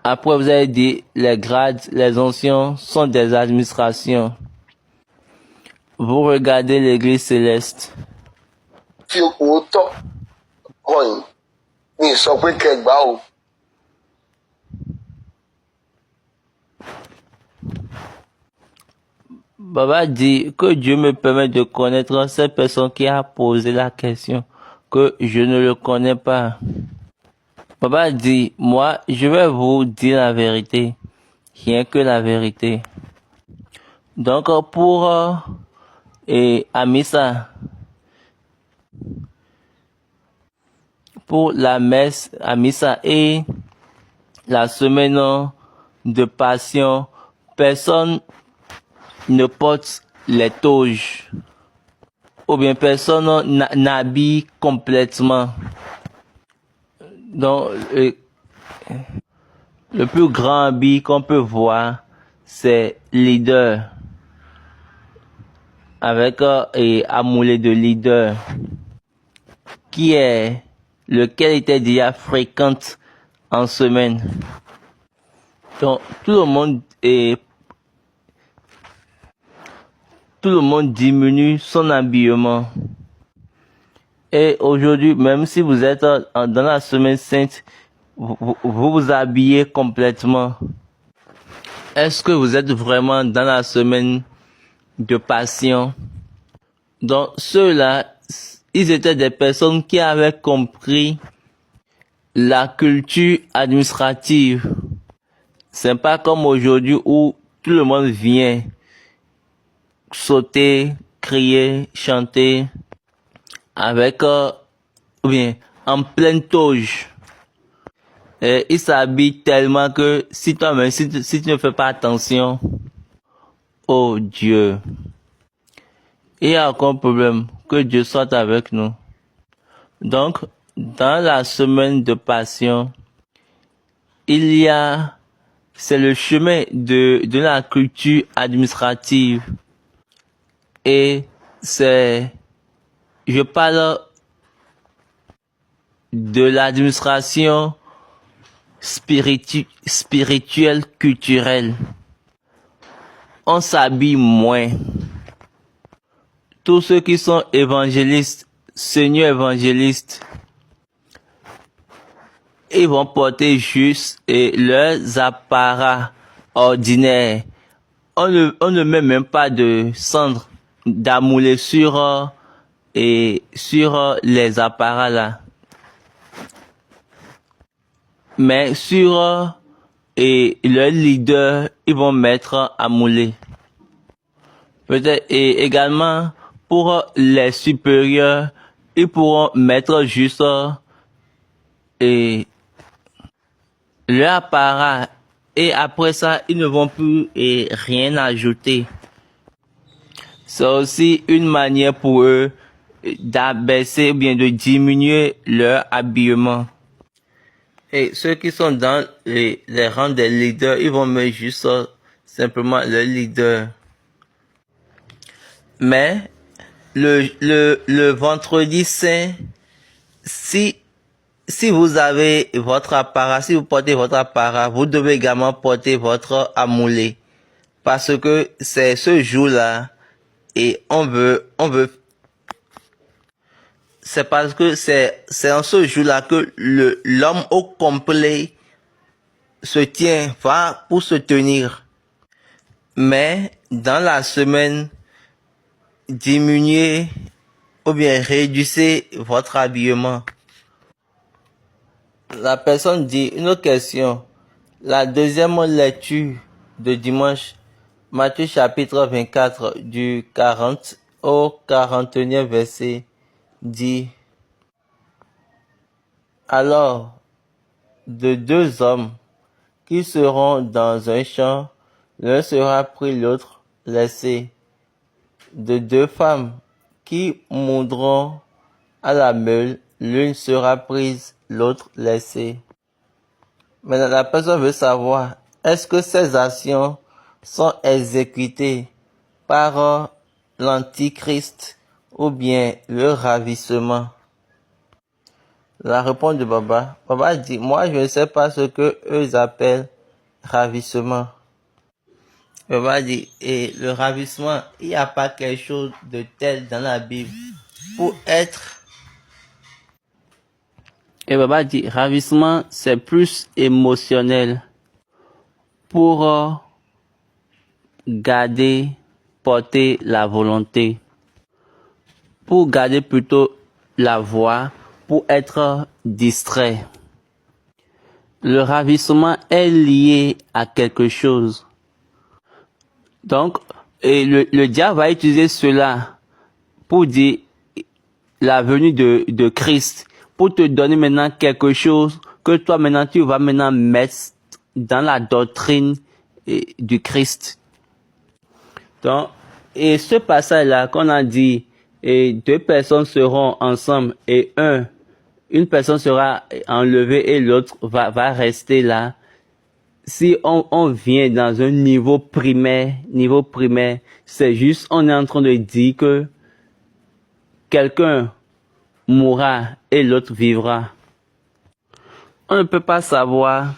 Après, vous avez dit, les grades, les anciens sont des administrations. Vous regardez l'église céleste. Baba dit que Dieu me permet de connaître cette personne qui a posé la question, que je ne le connais pas. Baba dit, moi, je vais vous dire la vérité, rien que la vérité. Donc, pour Amissa, pour la messe Amissa et la semaine de Passion, personne ne porte les toges, ou bien personne n'habille complètement. Donc, le plus grand habit qu'on peut voir, c'est leader, avec amoulet de leader, lequel était déjà fréquent en semaine. Donc, tout le monde diminue son habillement. Et aujourd'hui, même si vous êtes dans la semaine sainte, vous habillez complètement? Est-ce que vous êtes vraiment dans la semaine de passion? Donc ceux-là, ils étaient des personnes qui avaient compris la culture administrative. C'est pas comme aujourd'hui où tout le monde vient sauter, crier, chanter avec ou bien en pleine toge. Et ils s'habillent tellement que si toi-même, si tu ne fais pas attention, oh Dieu, il y a encore un problème. Que Dieu soit avec nous. Donc, dans la semaine de passion, c'est le chemin de la culture administrative. Et je parle de l'administration spirituelle, culturelle. On s'habille moins. Tous ceux qui sont évangélistes, seigneurs évangélistes, ils vont porter juste leurs apparats ordinaires. On ne met même pas de cendre d'amoulé sur les apparats là. Mais sur leur leader, ils vont mettre amoulé. Peut-être et également pour les supérieurs, ils pourront mettre juste leur apparat et après ça, ils ne vont plus rien ajouter. C'est aussi une manière pour eux d'abaisser ou bien de diminuer leur habillement. Et ceux qui sont dans les rangs des leaders, ils vont mettre juste simplement le leader. Mais le vendredi saint, si vous avez votre apparat, si vous portez votre apparat, vous devez également porter votre amoulé. Parce que c'est ce jour-là et on veut, c'est parce que c'est en ce jour-là que l'homme au complet se tient, va pour se tenir. Mais dans la semaine, diminuez ou bien réduisez votre habillement. La personne dit une autre question. La deuxième lecture de dimanche, Matthieu chapitre 24 du 40 au 41e verset dit: alors, de deux hommes qui seront dans un champ, l'un sera pris, l'autre laissé. De deux femmes qui moudront à la meule, l'une sera prise, l'autre laissée. Maintenant, la personne veut savoir, est-ce que ces actions sont exécutées par l'antichrist ou bien le ravissement? La réponse de Baba. Baba dit, moi je ne sais pas ce que eux appellent ravissement. Baba dit, et le ravissement, il n'y a pas quelque chose de tel dans la Bible pour être. Et Baba dit, ravissement, c'est plus émotionnel pour garder, porter la volonté, pour garder plutôt la voix, pour être distrait. Le ravissement est lié à quelque chose. Donc, le diable va utiliser cela pour dire la venue de Christ, pour te donner maintenant quelque chose que toi maintenant tu vas maintenant mettre dans la doctrine du Christ. Donc, et ce passage-là qu'on a dit, et deux personnes seront ensemble et une personne sera enlevée et l'autre va rester là. Si on vient dans un niveau primaire, c'est juste, on est en train de dire que quelqu'un mourra et l'autre vivra. On ne peut pas savoir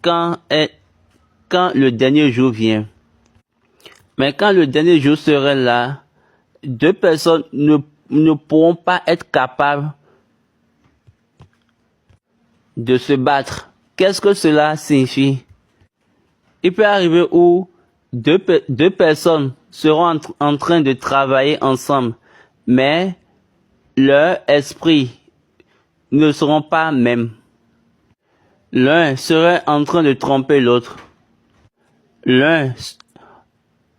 quand le dernier jour vient. Mais quand le dernier jour serait là, deux personnes ne pourront pas être capables de se battre. Qu'est-ce que cela signifie? Il peut arriver où deux personnes seront en train de travailler ensemble, mais leurs esprits ne seront pas mêmes. L'un serait en train de tromper l'autre. L'un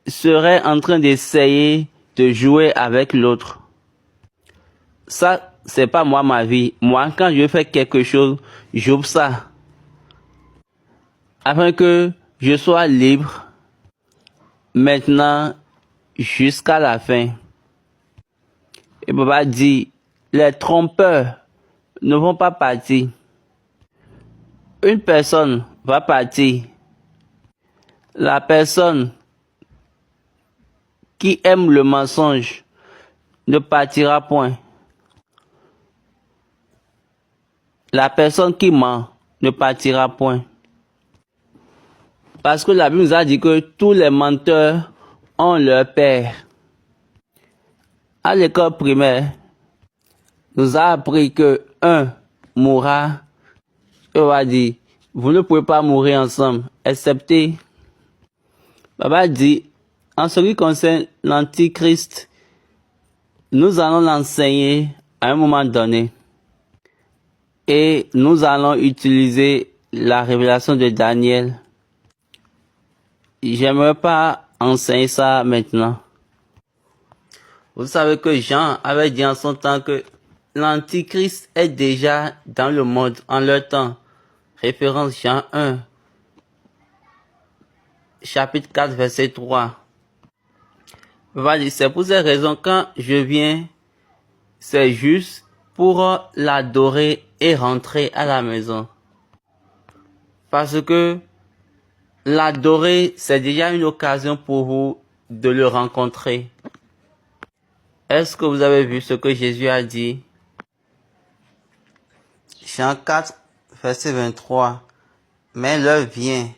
serait en train d'essayer de jouer avec l'autre. Ça, c'est pas moi ma vie. Moi, quand je fais quelque chose, j'ouvre ça. Afin que je sois libre. Maintenant, jusqu'à la fin. Et papa dit, les trompeurs ne vont pas partir. Une personne va partir. La personne qui aime le mensonge ne partira point. La personne qui ment ne partira point. Parce que la Bible nous a dit que tous les menteurs ont leur père. À l'école primaire, nous a appris que un mourra. On va dire, vous ne pouvez pas mourir ensemble, excepté. Papa dit, en ce qui concerne l'Antichrist, nous allons l'enseigner à un moment donné. Et nous allons utiliser la révélation de Daniel. J'aimerais pas enseigner ça maintenant. Vous savez que Jean avait dit en son temps que l'Antichrist est déjà dans le monde en leur temps. Référence Jean 1, chapitre 4, verset 3. C'est pour ces raisons, quand je viens, c'est juste pour l'adorer et rentrer à la maison. Parce que l'adorer, c'est déjà une occasion pour vous de le rencontrer. Est-ce que vous avez vu ce que Jésus a dit? Jean 4, verset 23. Mais l'heure vient,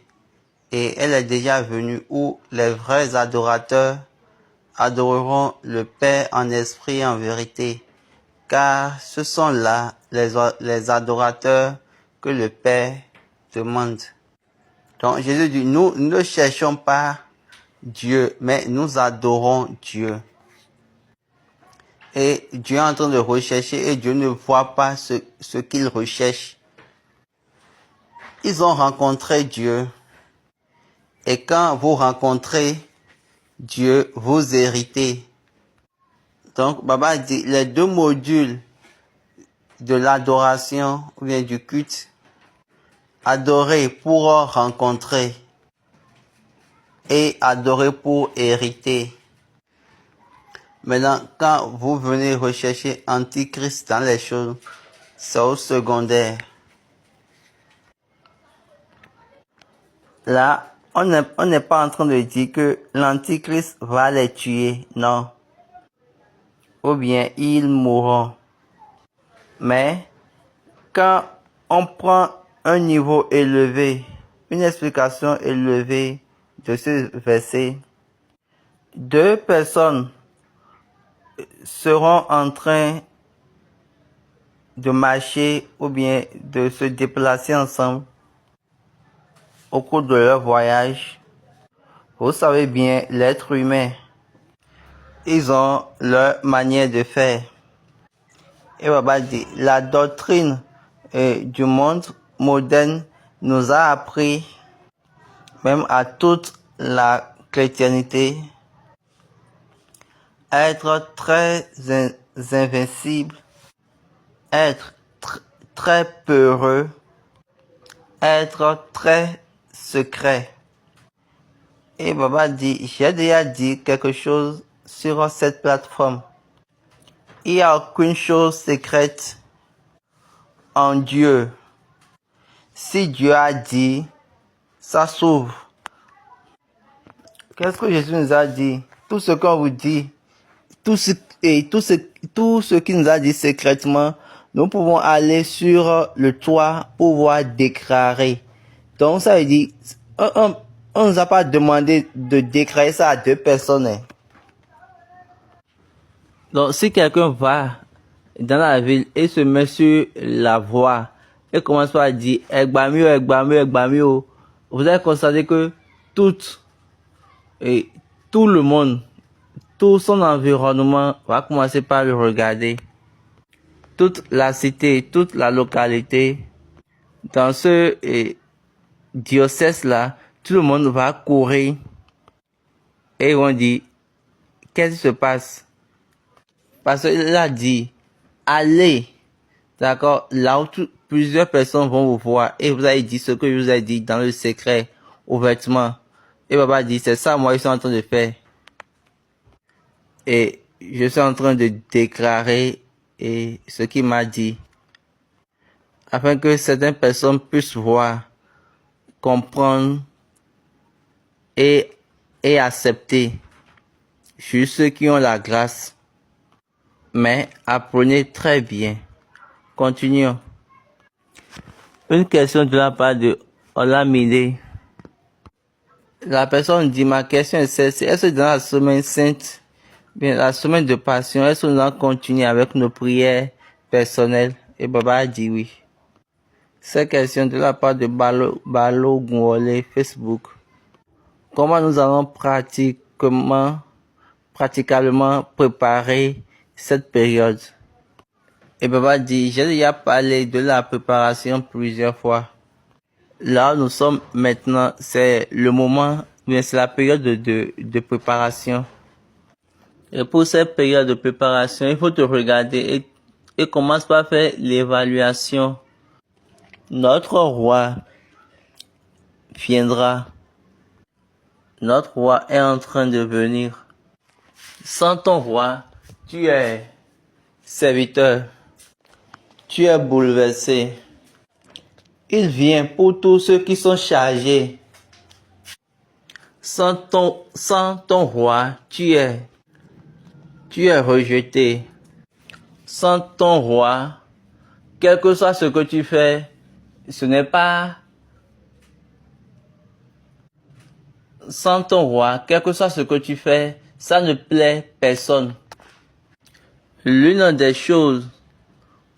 et elle est déjà venue, où les vrais adorateurs adoreront le Père en esprit et en vérité, car ce sont là les adorateurs que le Père demande. Donc Jésus dit, nous ne cherchons pas Dieu, mais nous adorons Dieu. Et Dieu est en train de rechercher et Dieu ne voit pas ce qu'il recherche. Ils ont rencontré Dieu. Et quand vous rencontrez Dieu, vous héritez. Donc, Baba dit, les deux modules de l'adoration ou bien du culte, adorer pour rencontrer et adorer pour hériter. Maintenant, quand vous venez rechercher Antichrist dans les choses, c'est au secondaire. Là, on n'est pas en train de dire que l'Antichrist va les tuer, non. Ou bien ils mourront. Mais, quand on prend un niveau élevé, une explication élevée de ce verset, deux personnes seront en train de marcher ou bien de se déplacer ensemble au cours de leur voyage. Vous savez bien, l'être humain, ils ont leur manière de faire. Et Baba dit, la doctrine du monde moderne nous a appris, même à toute la chrétienté, à être très invincible, être très peureux, être très secret. Et Baba dit, j'ai déjà dit quelque chose sur cette plateforme. Il n'y a aucune chose secrète en Dieu. Si Dieu a dit, ça s'ouvre. Qu'est-ce que Jésus nous a dit? Tout ce qu'on vous dit, tout ce qu'il nous a dit secrètement, nous pouvons aller sur le toit pour pouvoir déclarer. Donc ça veut dire, on nous a pas demandé de déclarer ça à deux personnes. Donc si quelqu'un va dans la ville et se met sur la voie et commence par dire Egbamio, Egbamio, Egbamio, vous allez constater que tout le monde, tout son environnement va commencer par le regarder. Toute la cité, toute la localité, dans ce diocèse-là, tout le monde va courir et ils vont dire, qu'est-ce qui se passe? Parce qu'il a dit, allez, d'accord, là où plusieurs personnes vont vous voir et vous allez dire ce que je vous ai dit dans le secret, ouvertement. Et Baba dit, c'est ça, moi, je suis en train de faire. Et je suis en train de déclarer ce qu'il m'a dit, afin que certaines personnes puissent voir, comprendre et accepter. Juste ceux qui ont la grâce. Mais apprenez très bien. Continuons. Une question de la part de Olamide. La personne dit, ma question est celle-ci. Est-ce que dans la semaine sainte, bien la semaine de passion, est-ce que nous allons continuer avec nos prières personnelles? Et Baba a dit oui. Cette question de la part de Balo Gouole, Facebook. Comment nous allons praticablement préparer cette période? Et Baba dit, j'ai déjà parlé de la préparation plusieurs fois. Là où nous sommes maintenant, c'est le moment, bien c'est la période de préparation. Et pour cette période de préparation, il faut te regarder et commence par faire l'évaluation. Notre roi viendra. Notre roi est en train de venir. Sans ton roi, tu es serviteur. Tu es bouleversé. Il vient pour tous ceux qui sont chargés. Sans ton roi, tu es rejeté. Sans ton roi, quel que soit ce que tu fais, ce n'est pas... Sans ton roi, quel que soit ce que tu fais, ça ne plaît personne. L'une des choses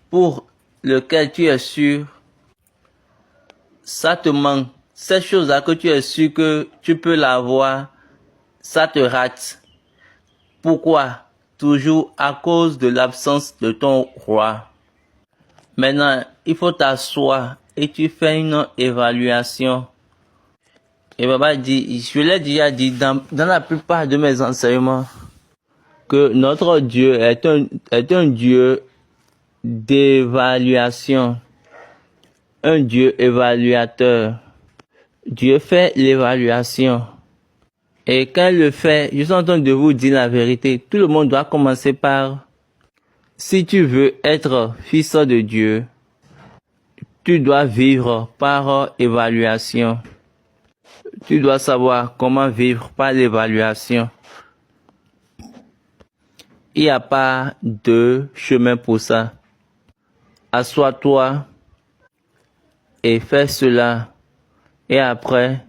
pour lesquelles tu es sûr, ça te manque. Cette chose-là que tu es sûr que tu peux l'avoir, ça te rate. Pourquoi? Toujours à cause de l'absence de ton roi. Maintenant, il faut t'asseoir et tu fais une évaluation. Et Baba dit, je l'ai déjà dit dans la plupart de mes enseignements, que notre Dieu est un Dieu d'évaluation, un Dieu évaluateur. Dieu fait l'évaluation. Et quand il le fait, je suis en train de vous dire la vérité, tout le monde doit commencer par, si tu veux être fils de Dieu, tu dois vivre par évaluation. Tu dois savoir comment vivre par l'évaluation. Il n'y a pas de chemin pour ça. Assois-toi et fais cela. Et après,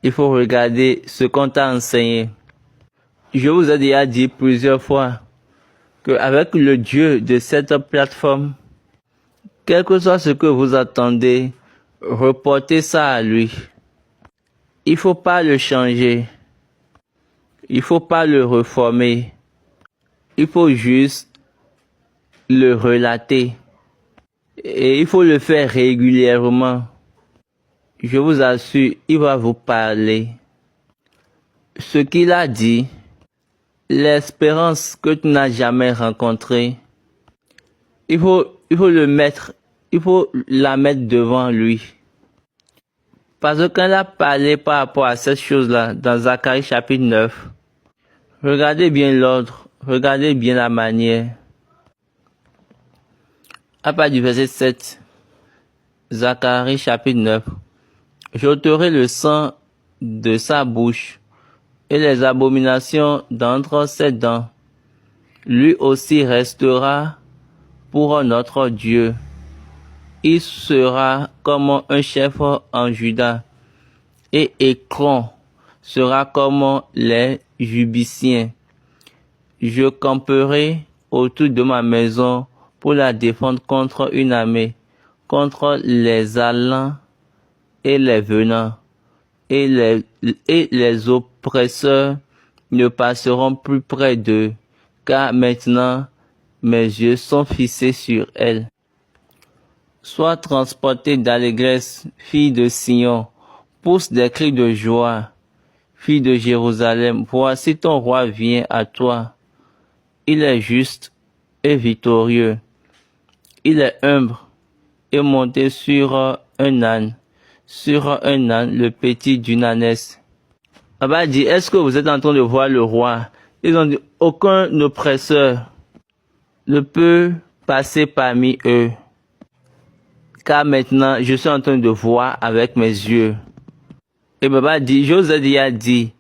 il faut regarder ce qu'on t'a enseigné. Je vous ai déjà dit plusieurs fois qu'avec le Dieu de cette plateforme, quel que soit ce que vous attendez, reportez ça à lui. Il faut pas le changer. Il faut pas le reformer. Il faut juste le relater. Et il faut le faire régulièrement. Je vous assure, il va vous parler. Ce qu'il a dit, l'espérance que tu n'as jamais rencontrée, il faut la mettre devant lui. Parce que quand il a parlé par rapport à cette chose-là, dans Zacharie chapitre 9, regardez bien l'ordre, regardez bien la manière. À partir du verset 7, Zacharie chapitre 9, j'ôterai le sang de sa bouche et les abominations d'entre ses dents. Lui aussi restera pour notre Dieu. Il sera comme un chef en Juda, et Écron sera comme les Jubiciens. Je camperai autour de ma maison pour la défendre contre une armée, contre les allants et les venants, et les oppresseurs ne passeront plus près d'eux, car maintenant mes yeux sont fixés sur elle. Sois transportée d'allégresse, fille de Sion, pousse des cris de joie, fille de Jérusalem, voici ton roi vient à toi. Il est juste et victorieux. Il est humble et monté sur un âne, le petit d'une ânesse. Abba dit, est-ce que vous êtes en train de voir le roi? Ils ont dit, aucun oppresseur ne peut passer parmi eux, car maintenant je suis en train de voir avec mes yeux. Et Baba dit, José a dit,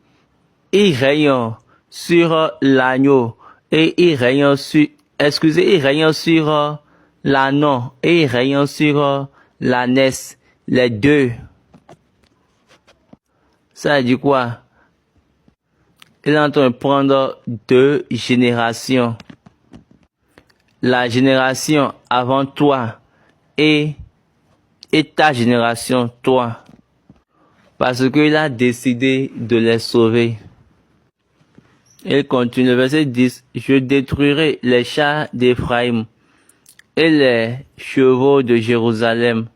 il règne sur l'agneau et il règne sur, il règne sur l'ânon et il règne sur l'ânesse, les deux. Ça dit quoi? Il est en train de prendre deux générations. La génération avant toi et ta génération, toi. Parce qu'il a décidé de les sauver. Il continue, le verset 10. Je détruirai les chars d'Éphraïm et les chevaux de Jérusalem,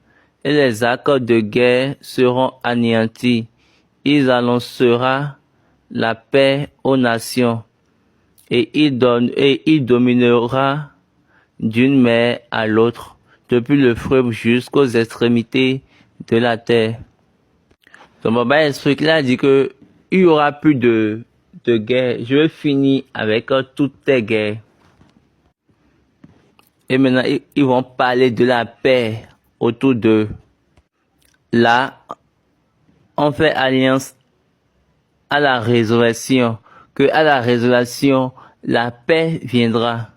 et les arcs de guerre seront anéantis. Il annoncera la paix aux nations, et il dominera d'une mer à l'autre, depuis le fleuve jusqu'aux extrémités de la terre. Donc, Baba explique, il a dit que il y aura plus de guerre. Je vais finir avec toutes tes guerres. Et maintenant, ils vont parler de la paix autour d'eux. Là, on fait alliance à la résurrection, que à la résurrection, la paix viendra.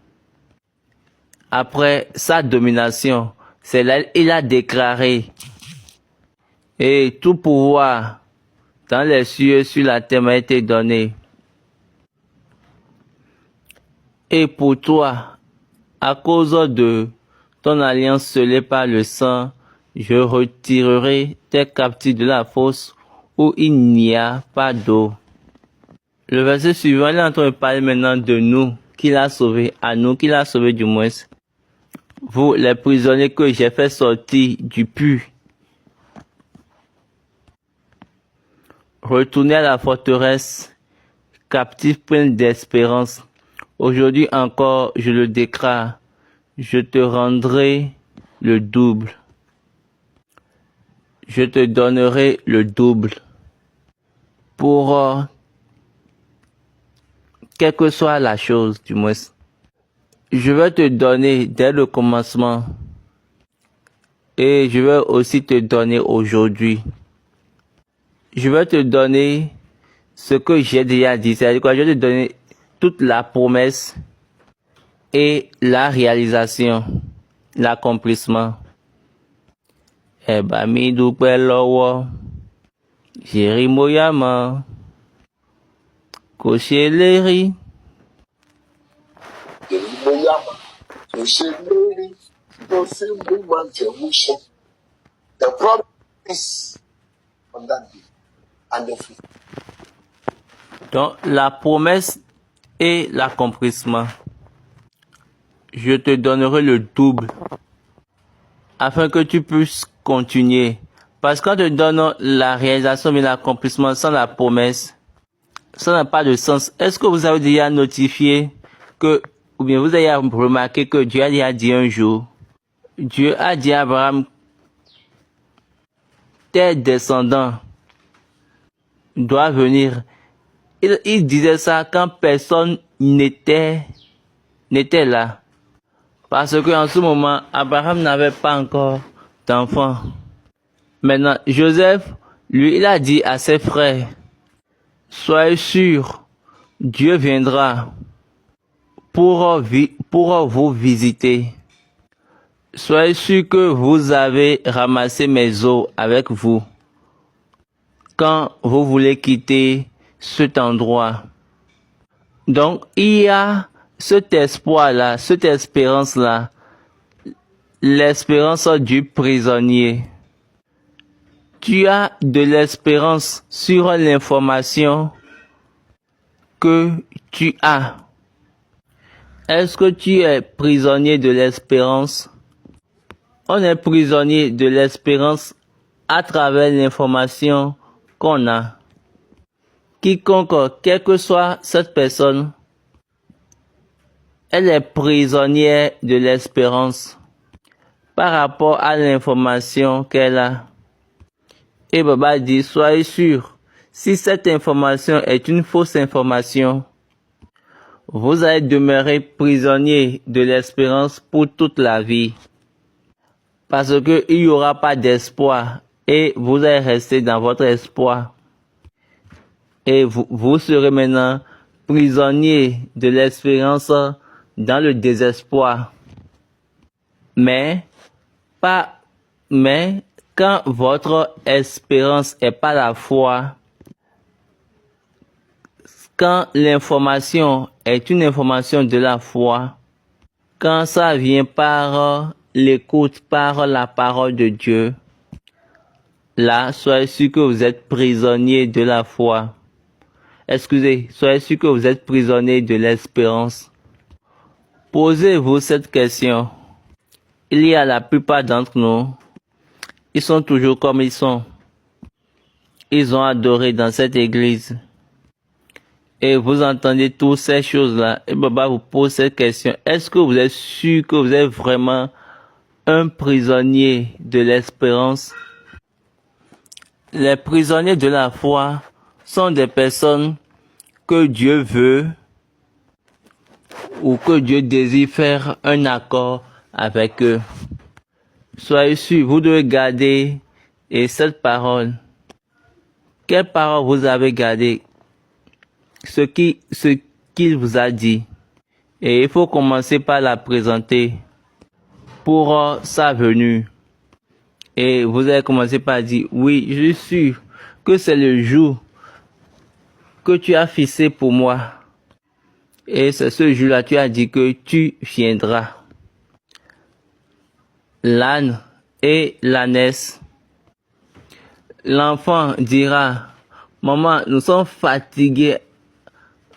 Après sa domination, c'est là il a déclaré, et tout pouvoir dans les cieux sur la terre m'a été donné. Et pour toi, à cause de ton alliance scellée par le sang, je retirerai tes captifs de la fosse où il n'y a pas d'eau. Le verset suivant, il est en train de parler maintenant de nous, qu'il a sauvés, à nous qu'il a sauvés du moins. Vous, les prisonniers que j'ai fait sortir du puits, retournez à la forteresse, captifs pleins d'espérance. Aujourd'hui encore, je le déclare, je te rendrai le double. Je te donnerai le double. Pour quelle que soit la chose, du moins. Je vais te donner dès le commencement. Et je vais aussi te donner aujourd'hui. Je vais te donner ce que j'ai déjà dit. C'est-à-dire quoi? Je vais te donner toute la promesse et la réalisation, l'accomplissement. Eh ben, mi dúpẹ́ lọ́wọ́ Jérémoyàmọ́ kò ṣe lérí. Jérémoyàmọ́ kò ṣe lérí tó fi mú májẹ̀mú ṣẹ. The promise on that day and the fruit. Donc, la promesse et l'accomplissement. Je te donnerai le double afin que tu puisses continuer. Parce que quand te donne la réalisation et l'accomplissement sans la promesse, ça n'a pas de sens. Est-ce que vous avez déjà notifié que, ou bien vous avez remarqué que Dieu a déjà dit un jour, Dieu a dit à Abraham, tes descendants doivent venir. Il disait ça quand personne n'était là. Parce que en ce moment, Abraham n'avait pas encore d'enfant. Maintenant, Joseph, lui, il a dit à ses frères, soyez sûrs, Dieu viendra pour vous visiter. Soyez sûrs que vous avez ramassé mes os avec vous quand vous voulez quitter cet endroit. Donc, il y a cet espoir-là, cette espérance-là. l'espérance du prisonnier. Tu as de l'espérance sur l'information que tu as. Est-ce que tu es prisonnier de l'espérance? On est prisonnier de l'espérance à travers l'information qu'on a. Quiconque, quelle que soit cette personne, elle est prisonnière de l'espérance par rapport à l'information qu'elle a. Et Baba dit, soyez sûr, si cette information est une fausse information, vous allez demeurer prisonnier de l'espérance pour toute la vie. Parce que il n'y aura pas d'espoir et vous allez rester dans votre espoir. Et vous serez maintenant prisonnier de l'espérance dans le désespoir. Mais quand votre espérance est pas la foi, quand l'information est une information de la foi, quand ça vient par l'écoute, par la parole de Dieu, là, soyez sûr que vous êtes prisonnier de la foi. Soyez sûr que vous êtes prisonnier de l'espérance. Posez-vous cette question. Il y a la plupart d'entre nous, ils sont toujours comme ils sont. Ils ont adoré dans cette église. Et vous entendez toutes ces choses-là. Et Baba vous pose cette question. Est-ce que vous êtes sûr que vous êtes vraiment un prisonnier de l'espérance? Les prisonniers de la foi sont des personnes que Dieu veut ou que Dieu désire faire un accord avec eux. Soyez sûr, vous devez garder cette parole. Quelle parole vous avez gardé? Ce qu'il vous a dit. Et il faut commencer par la présenter pour sa venue. Et vous allez commencer par dire, oui, je suis sûr que c'est le jour que tu as fixé pour moi. Et c'est ce jour-là, tu as dit que tu viendras. L'âne et l'ânesse. L'enfant dira, maman, nous sommes fatigués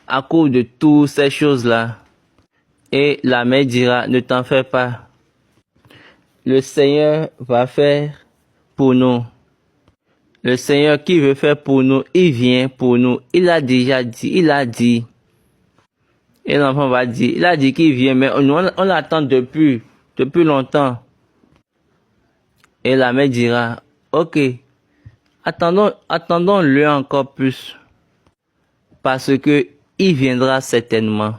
à cause de toutes ces choses-là. Et la mère dira, ne t'en fais pas. Le Seigneur va faire pour nous. Le Seigneur qui veut faire pour nous, il vient pour nous. Il a déjà dit, il a dit. Et l'enfant va dire, il a dit qu'il vient, mais on l'attend depuis longtemps. Et la mère dira, ok, attendons-le encore plus. Parce que il viendra certainement.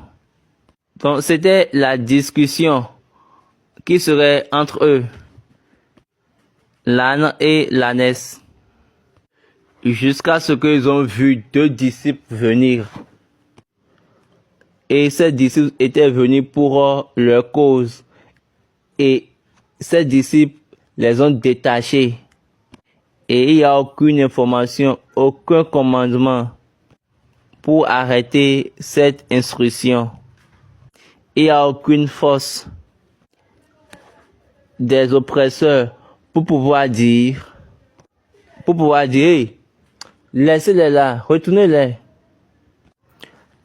Donc c'était la discussion qui serait entre eux, l'âne et l'ânesse, jusqu'à ce qu'ils ont vu 2 disciples venir. Et ces disciples étaient venus pour leur cause. Et ces disciples les ont détachés. Et il n'y a aucune information, aucun commandement pour arrêter cette instruction. Il n'y a aucune force des oppresseurs pour pouvoir dire, hey, laissez-les là, retournez-les.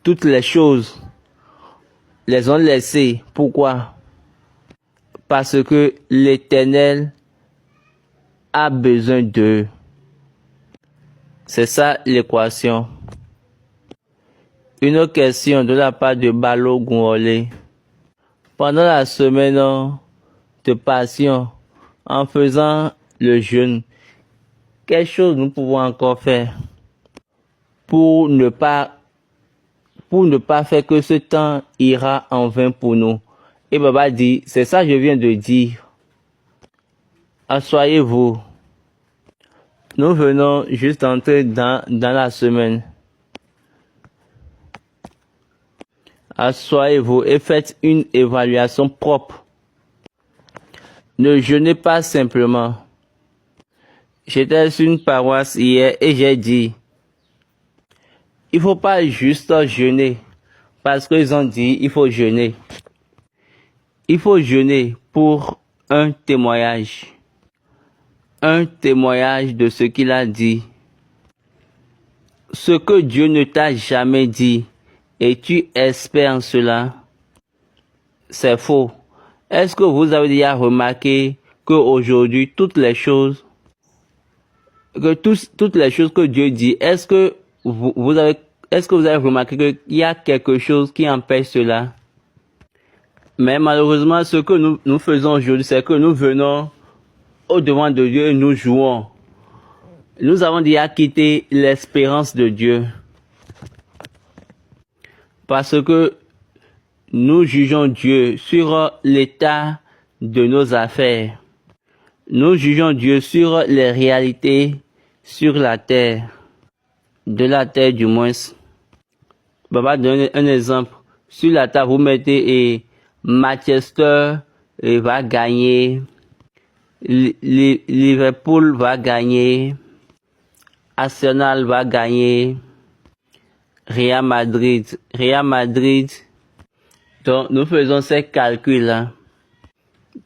Toutes les choses les ont laissés. Pourquoi? Parce que l'Éternel a besoin d'eux. C'est ça l'équation. Une question de la part de Balo Gouolé. Pendant la semaine de passion, en faisant le jeûne, quelle chose nous pouvons encore faire pour ne pas faire que ce temps ira en vain pour nous? Et Baba dit, c'est ça que je viens de dire. Assoyez-vous. Nous venons juste entrer dans la semaine. Assoyez-vous et faites une évaluation propre. Ne jeûnez pas simplement. J'étais sur une paroisse hier et j'ai dit, il faut pas juste jeûner parce qu'ils ont dit il faut jeûner. Il faut jeûner pour un témoignage de ce qu'il a dit. Ce que Dieu ne t'a jamais dit et tu espères cela, c'est faux. Est-ce que vous avez déjà remarqué qu'aujourd'hui, toutes les choses que Dieu dit, est-ce que vous avez remarqué qu'il y a quelque chose qui empêche cela? Mais malheureusement, ce que nous faisons aujourd'hui, c'est que nous venons au devant de Dieu et nous jouons. Nous avons déjà quitté l'espérance de Dieu. Parce que nous jugeons Dieu sur l'état de nos affaires. Nous jugeons Dieu sur les réalités sur la terre. De la terre du moins. Baba donne un exemple. Sur la table, vous mettez Manchester va gagner. Liverpool va gagner. Arsenal va gagner. Real Madrid. Donc, nous faisons ces calculs-là.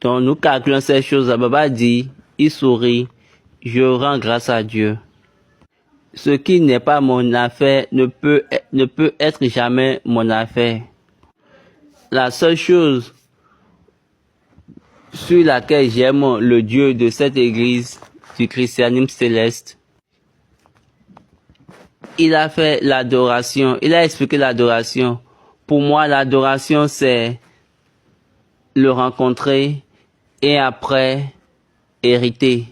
Donc, nous calculons ces choses-là. Baba dit, il sourit, je rends grâce à Dieu. Ce qui n'est pas mon affaire ne peut être jamais mon affaire. La seule chose sur laquelle j'aime le Dieu de cette église du christianisme céleste, il a fait l'adoration, il a expliqué l'adoration. Pour moi, l'adoration, c'est le rencontrer et après héritier.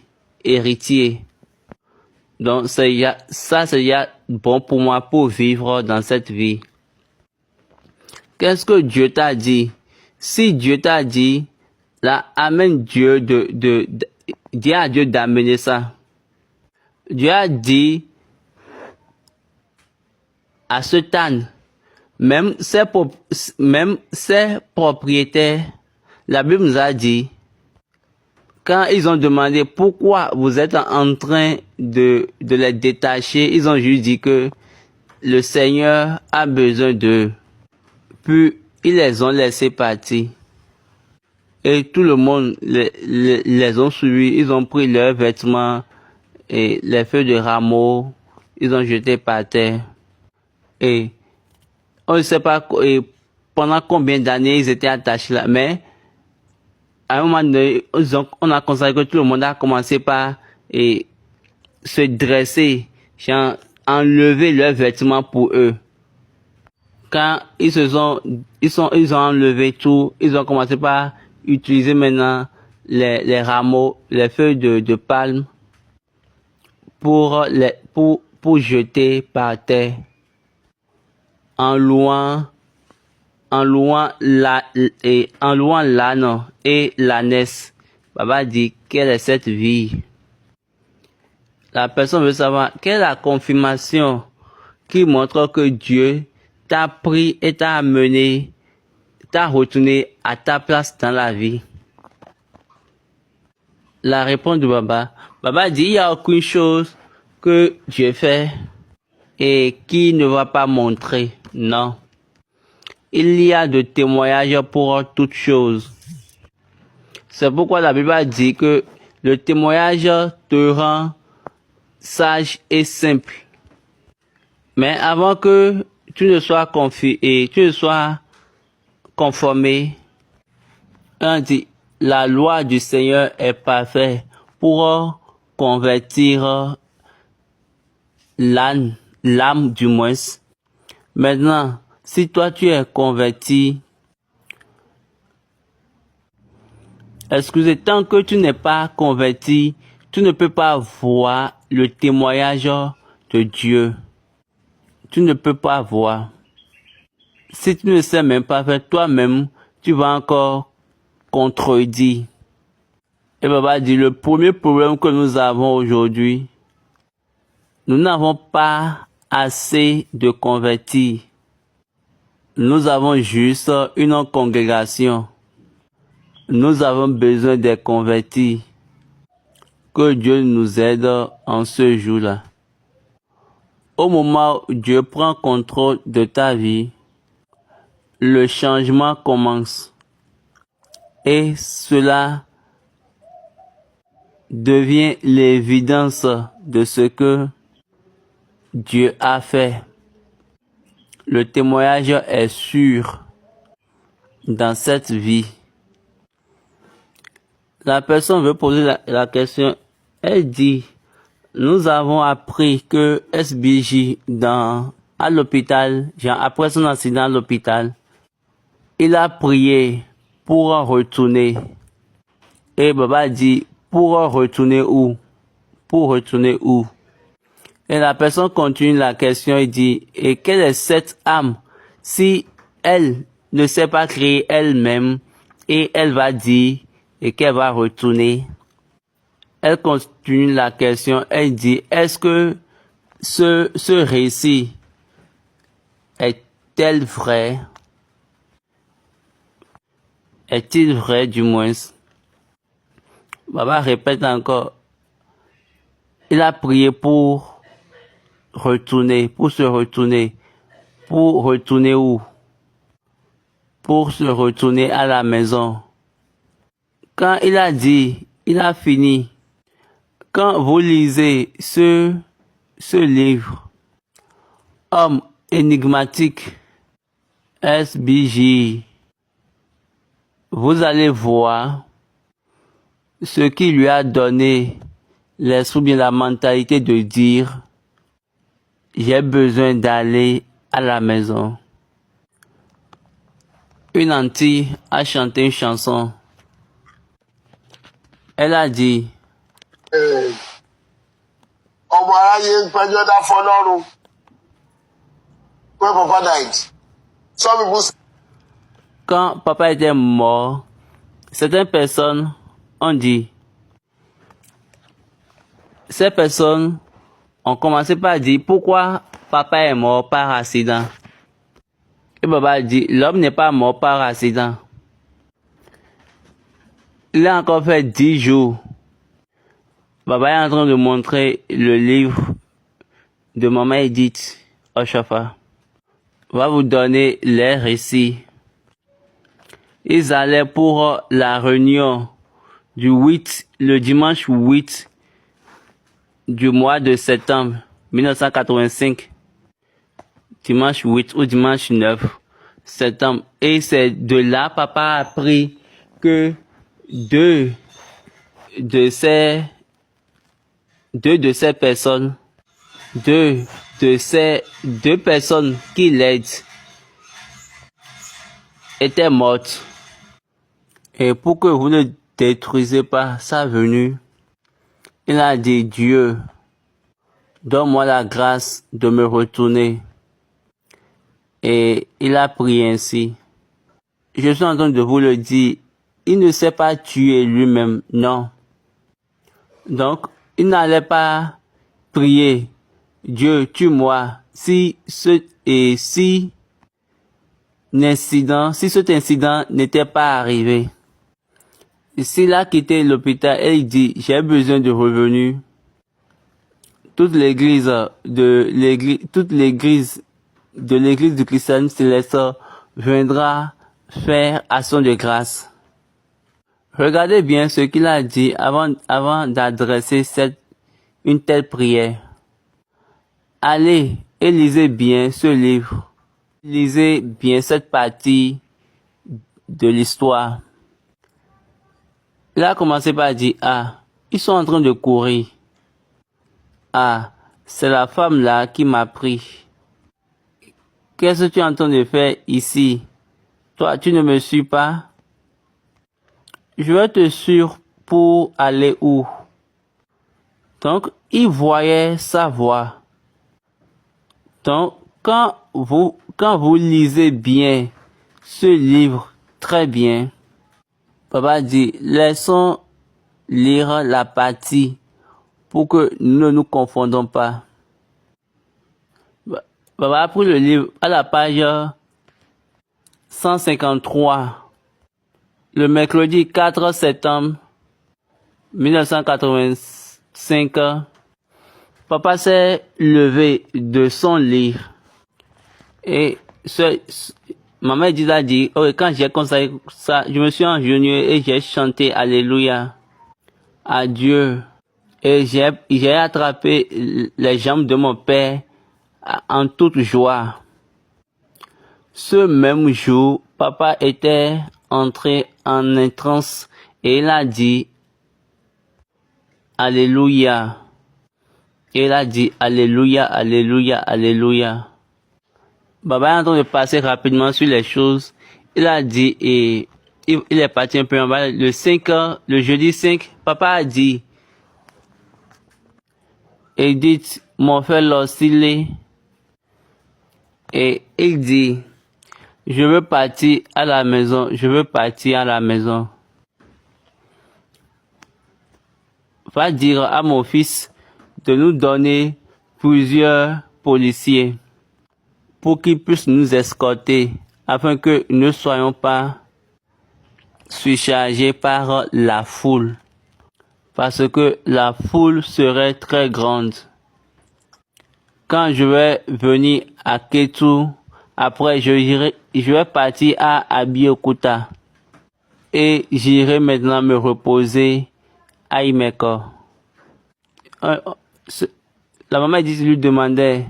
Donc, ça, c'est bon pour moi pour vivre dans cette vie. Qu'est-ce que Dieu t'a dit? Si Dieu t'a dit, là, amène Dieu dis à Dieu d'amener ça. Dieu a dit à ce âne, même ses propriétaires, la Bible nous a dit, quand ils ont demandé pourquoi vous êtes en train de les détacher, ils ont juste dit que le Seigneur a besoin d'eux. Puis, ils les ont laissés partir. Et tout le monde les ont suivis. Ils ont pris leurs vêtements et les feuilles de rameaux. Ils ont jeté par terre. Et on ne sait pas pendant combien d'années ils étaient attachés là. Mais à un moment donné, on a constaté que tout le monde a commencé par se dresser, enlever leurs vêtements pour eux. Quand ils ont enlevé tout, ils ont commencé par utiliser maintenant les rameaux, les feuilles de palme pour jeter par terre. En louant l'âne et l'ânesse. Baba dit, quelle est cette vie? La personne veut savoir quelle est la confirmation qui montre que Dieu t'a pris et t'a amené, t'a retourné à ta place dans la vie. La réponse de Baba dit, il n'y a aucune chose que Dieu fait et qui ne va pas montrer. Non. Il y a de témoignages pour toutes choses. C'est pourquoi la Bible a dit que le témoignage te rend sage et simple. Mais avant que tu ne sois conformé, on dit, la loi du Seigneur est parfaite pour convertir l'âme du moins. Maintenant, si toi tu es converti, tant que tu n'es pas converti, tu ne peux pas voir le témoignage de Dieu. Tu ne peux pas voir. Si tu ne sais même pas faire toi-même, tu vas encore contredire. Et Baba dit, le premier problème que nous avons aujourd'hui, nous n'avons pas assez de convertis. Nous avons juste une congrégation. Nous avons besoin des convertis. Que Dieu nous aide en ce jour-là. Au moment où Dieu prend contrôle de ta vie, le changement commence. Et cela devient l'évidence de ce que Dieu a fait. Le témoignage est sûr dans cette vie. La personne veut poser la question. Elle dit, nous avons appris que SBJ à l'hôpital, après son accident à l'hôpital, il a prié pour retourner. Et Baba dit, pour retourner où? Pour retourner où? Et la personne continue la question et dit, et quelle est cette âme si elle ne sait pas créer elle-même et elle va dire et qu'elle va retourner? Elle continue la question, elle dit, est-ce que ce récit est-il vrai? Est-il vrai du moins? Baba répète encore, il a prié pour retourner, pour se retourner. Pour retourner où? Pour se retourner à la maison. Quand il a dit, il a fini. Quand vous lisez ce livre, Homme énigmatique, SBJ, vous allez voir ce qui lui a donné l'esprit, bien la mentalité de dire, j'ai besoin d'aller à la maison. Une auntie a chanté une chanson. Elle a dit, ọmọ aráyé ń pẹjọ́ dá fọ́lọ́run when papa died. Some people say, quand papa était mort, certaines personnes ont dit, ces personnes ont commencé par dire, pourquoi papa est mort par accident? Et papa dit, l'homme n'est pas mort par accident. Il a encore fait 10 jours. Papa est en train de montrer le livre de Maman Edith Oshofa. Va vous donner les récits. Ils allaient pour la réunion le dimanche 8 du mois de septembre 1985. Dimanche 8 ou dimanche 9 septembre. Et c'est de là, papa a appris que deux de ces personnes qui l'aident étaient mortes. Et pour que vous ne détruisez pas sa venue, il a dit, Dieu, donne-moi la grâce de me retourner. Et il a prié ainsi. Je suis en train de vous le dire, il ne s'est pas tué lui-même, non. Donc, il n'allait pas prier, Dieu, tue-moi, si cet incident n'était pas arrivé. S'il a quitté l'hôpital et il dit, j'ai besoin de revenus, toute l'église du christianisme céleste viendra faire action de grâce. Regardez bien ce qu'il a dit avant d'adresser une telle prière. Allez et lisez bien ce livre. Lisez bien cette partie de l'histoire. Il a commencé par dire, ils sont en train de courir. C'est la femme là qui m'a pris. Qu'est-ce que tu es en train de faire ici? Toi, tu ne me suis pas? Je vais te suivre pour aller où? Donc, il voyait sa voix. Donc, quand vous lisez bien ce livre, très bien, papa dit, laissons lire la partie pour que nous ne nous confondons pas. Papa a pris le livre à la page 153. Le mercredi 4 septembre 1985, papa s'est levé de son lit et maman dit, quand j'ai constaté ça, je me suis agenouillé et j'ai chanté Alléluia. à Dieu et j'ai attrapé les jambes de mon père en toute joie. Ce même jour, papa était entré en transe et il a dit Alléluia. Il a dit Alléluia, Alléluia, Alléluia. Papa est en train de passer rapidement sur les choses. Il a dit et il est parti un peu en bas. Le jeudi 5, papa a dit Edith, mon frère Losile, et il dit je veux partir à la maison, je veux partir à la maison. Va dire à mon fils de nous donner plusieurs policiers pour qu'ils puissent nous escorter afin que nous ne soyons pas surchargés par la foule. Parce que la foule serait très grande. Quand je vais venir à Ketu, après je vais partir à Abeokuta et j'irai maintenant me reposer à Imeko. La maman lui demandait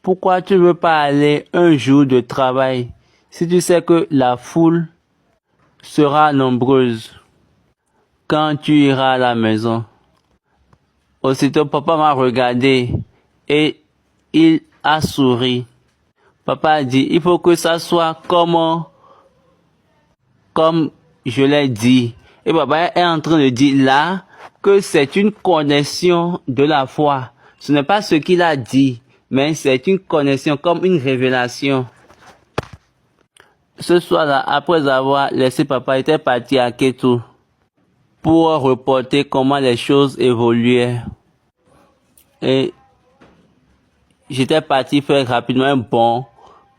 pourquoi tu ne veux pas aller un jour de travail si tu sais que la foule sera nombreuse quand tu iras à la maison. Aussitôt papa m'a regardé et il a souri. Papa a dit il faut que ça soit comme je l'ai dit. Et papa est en train de dire là que c'est une connexion de la foi. Ce n'est pas ce qu'il a dit, mais c'est une connexion comme une révélation. Ce soir-là, après avoir laissé papa, il était parti à Ketu pour reporter comment les choses évoluaient. Et j'étais parti faire rapidement un bond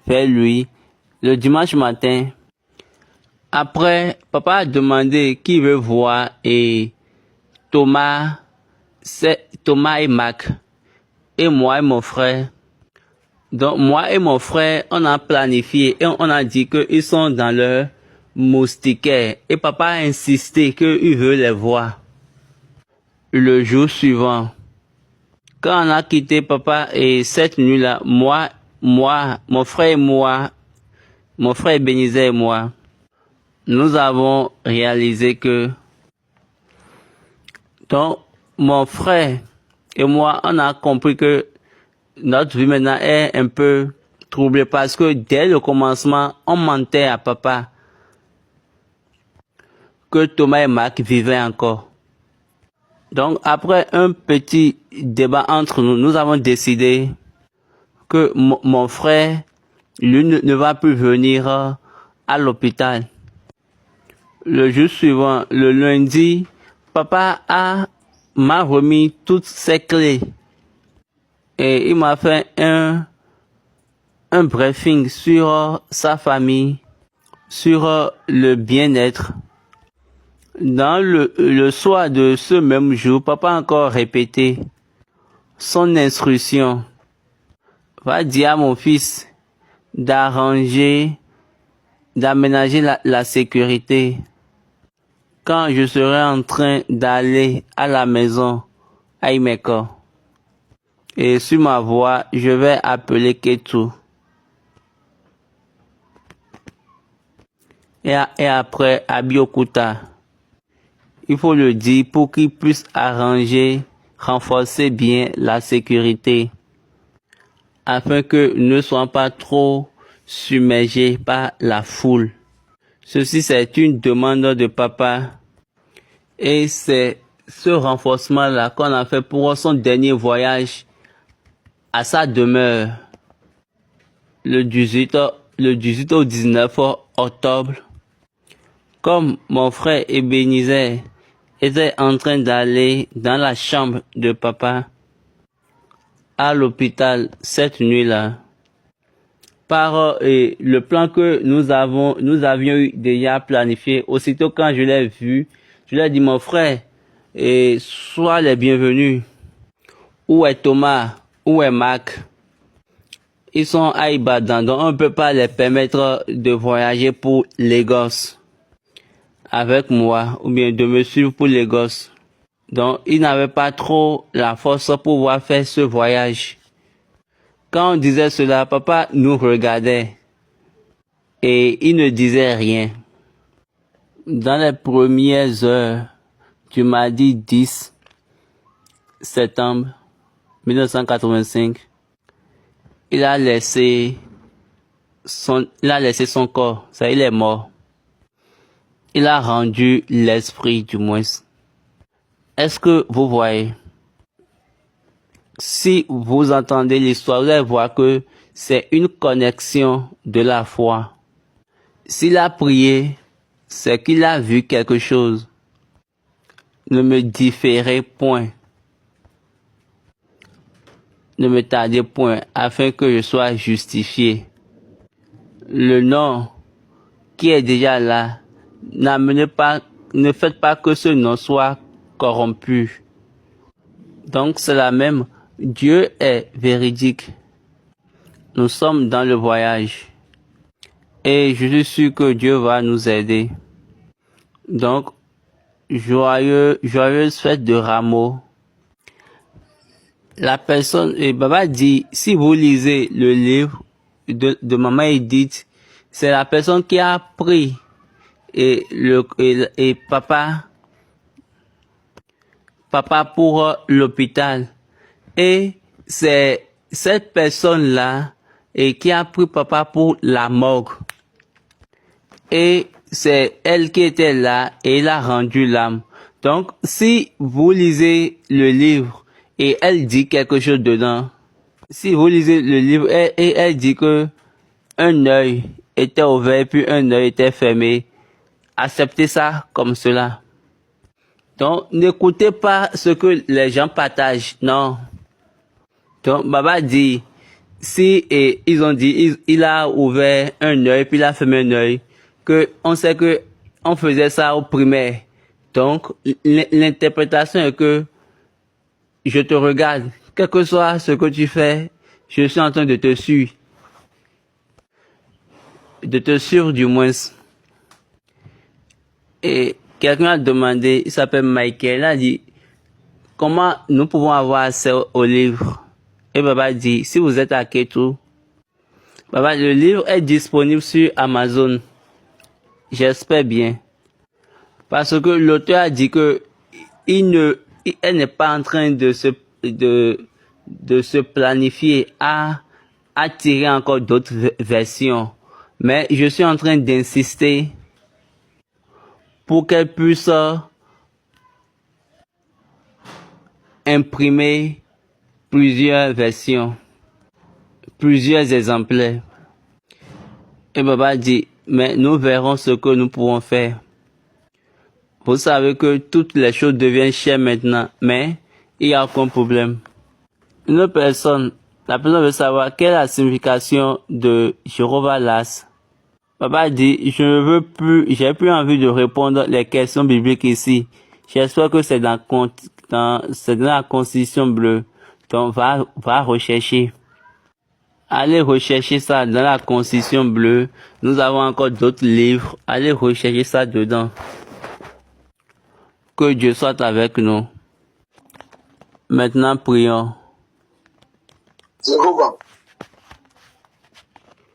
vers lui le dimanche matin. Après, papa a demandé qui veut voir et Thomas et Mac et moi et mon frère. Donc moi et mon frère, on a planifié et on a dit qu'ils sont dans leur moustiquaire. Et papa a insisté qu'il veut les voir. Le jour suivant, quand on a quitté papa et cette nuit-là, mon frère Ebenezer et moi, nous avons réalisé que donc mon frère et moi, on a compris que notre vie maintenant est un peu troublée parce que dès le commencement, on mentait à papa que Thomas et Marc vivaient encore. Donc après un petit débat entre nous, nous avons décidé que mon frère, lui, ne va plus venir à l'hôpital. Le jour suivant, le lundi, papa m'a remis toutes ses clés et il m'a fait un briefing sur sa famille, sur le bien-être. Dans le soir de ce même jour, papa a encore répété son instruction. Va dire à mon fils d'aménager la sécurité. Quand je serai en train d'aller à la maison à Imeko. Et sur ma voie, je vais appeler Ketu. Et après, Abeokuta. Il faut le dire pour qu'il puisse renforcer bien la sécurité. Afin que nous ne soyons pas trop submergés par la foule. Ceci, c'est une demande de papa. Et c'est ce renforcement-là qu'on a fait pour son dernier voyage à sa demeure. Le 18 au 19 octobre. Comme mon frère Ebenezer était en train d'aller dans la chambre de papa à l'hôpital cette nuit-là, par le plan que nous avions eu déjà planifié, aussitôt quand je l'ai vu, je lui ai dit mon frère, sois les bienvenus. Où est Thomas? Où est Marc? Ils sont à Ibadan, donc on ne peut pas les permettre de voyager pour Lagos avec moi, ou bien de me suivre pour Lagos. Donc, il n'avait pas trop la force pour pouvoir faire ce voyage. Quand on disait cela, papa nous regardait et il ne disait rien. Dans les premières heures du mardi 10 septembre 1985, il a laissé son corps, ça il est mort. Il a rendu l'esprit du moins. Est-ce que vous voyez? Si vous entendez l'histoire, vous allez voir que c'est une connexion de la foi. S'il a prié, c'est qu'il a vu quelque chose. Ne me différez point. Ne me tardez point, afin que je sois justifié. Le nom qui est déjà là, ne faites pas que ce nom soit corrompu. Donc c'est la même. Dieu est véridique. Nous sommes dans le voyage. Et je suis sûr que Dieu va nous aider. Donc, joyeuse fête de Rameau. La personne, et Baba dit, si vous lisez le livre de Maman Edith, c'est la personne qui a pris et papa pour l'hôpital. Et c'est cette personne-là et qui a pris papa pour la morgue. Et c'est elle qui était là et elle a rendu l'âme. Donc, si vous lisez le livre et elle dit quelque chose dedans, si vous lisez le livre et elle dit que un œil était ouvert puis un œil était fermé, acceptez ça comme cela. Donc, n'écoutez pas ce que les gens partagent, non. Donc, Baba dit, si ils ont dit, il a ouvert un œil puis il a fermé un œil, que on sait que on faisait ça au primaire. Donc, l'interprétation est que je te regarde, quel que soit ce que tu fais, je suis en train de te suivre. De te suivre du moins. Et quelqu'un a demandé, il s'appelle Michael, il a dit, comment nous pouvons avoir accès au livre? Et Baba dit, si vous êtes à Ketu, Baba, le livre est disponible sur Amazon. J'espère bien. Parce que l'auteur a dit que elle n'est pas en train de se planifier à tirer encore d'autres versions. Mais je suis en train d'insister pour qu'elle puisse imprimer plusieurs versions, plusieurs exemplaires. Et Baba dit, mais nous verrons ce que nous pouvons faire. Vous savez que toutes les choses deviennent chères maintenant, mais il y a aucun problème. La personne veut savoir quelle est la signification de Jéhovah Las. Papa dit, j'ai plus envie de répondre les questions bibliques ici. J'espère que c'est dans la Constitution bleue. Donc, va rechercher. Allez rechercher ça dans la Constitution bleue. Nous avons encore d'autres livres. Allez rechercher ça dedans. Que Dieu soit avec nous. Maintenant, prions. Jéhovah,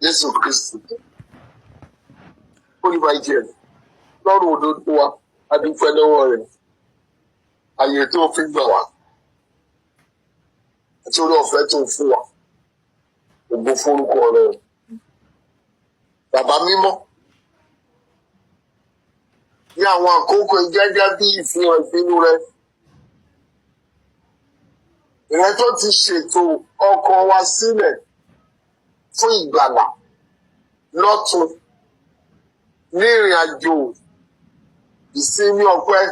Jésus Christ, Olùbàjẹ́, lọ́rùn òdodo wa, adúpẹ́ lọ́wọ́ rẹ̀, àyè tó fi gbà wá, àti orí ọ̀fẹ́ tó fún wa, ògo forúkọ rẹ̀. Bàbá mímọ́, ní àwọn àkókò gẹ́gẹ́ bí ìfihàn ìpinnu rẹ̀, ìrẹ́ tó ti ṣètò ọkàn wa sílẹ̀ fún ìgbàlà lọ́tun ní ìrìn àjò ìsinmi ọpẹ́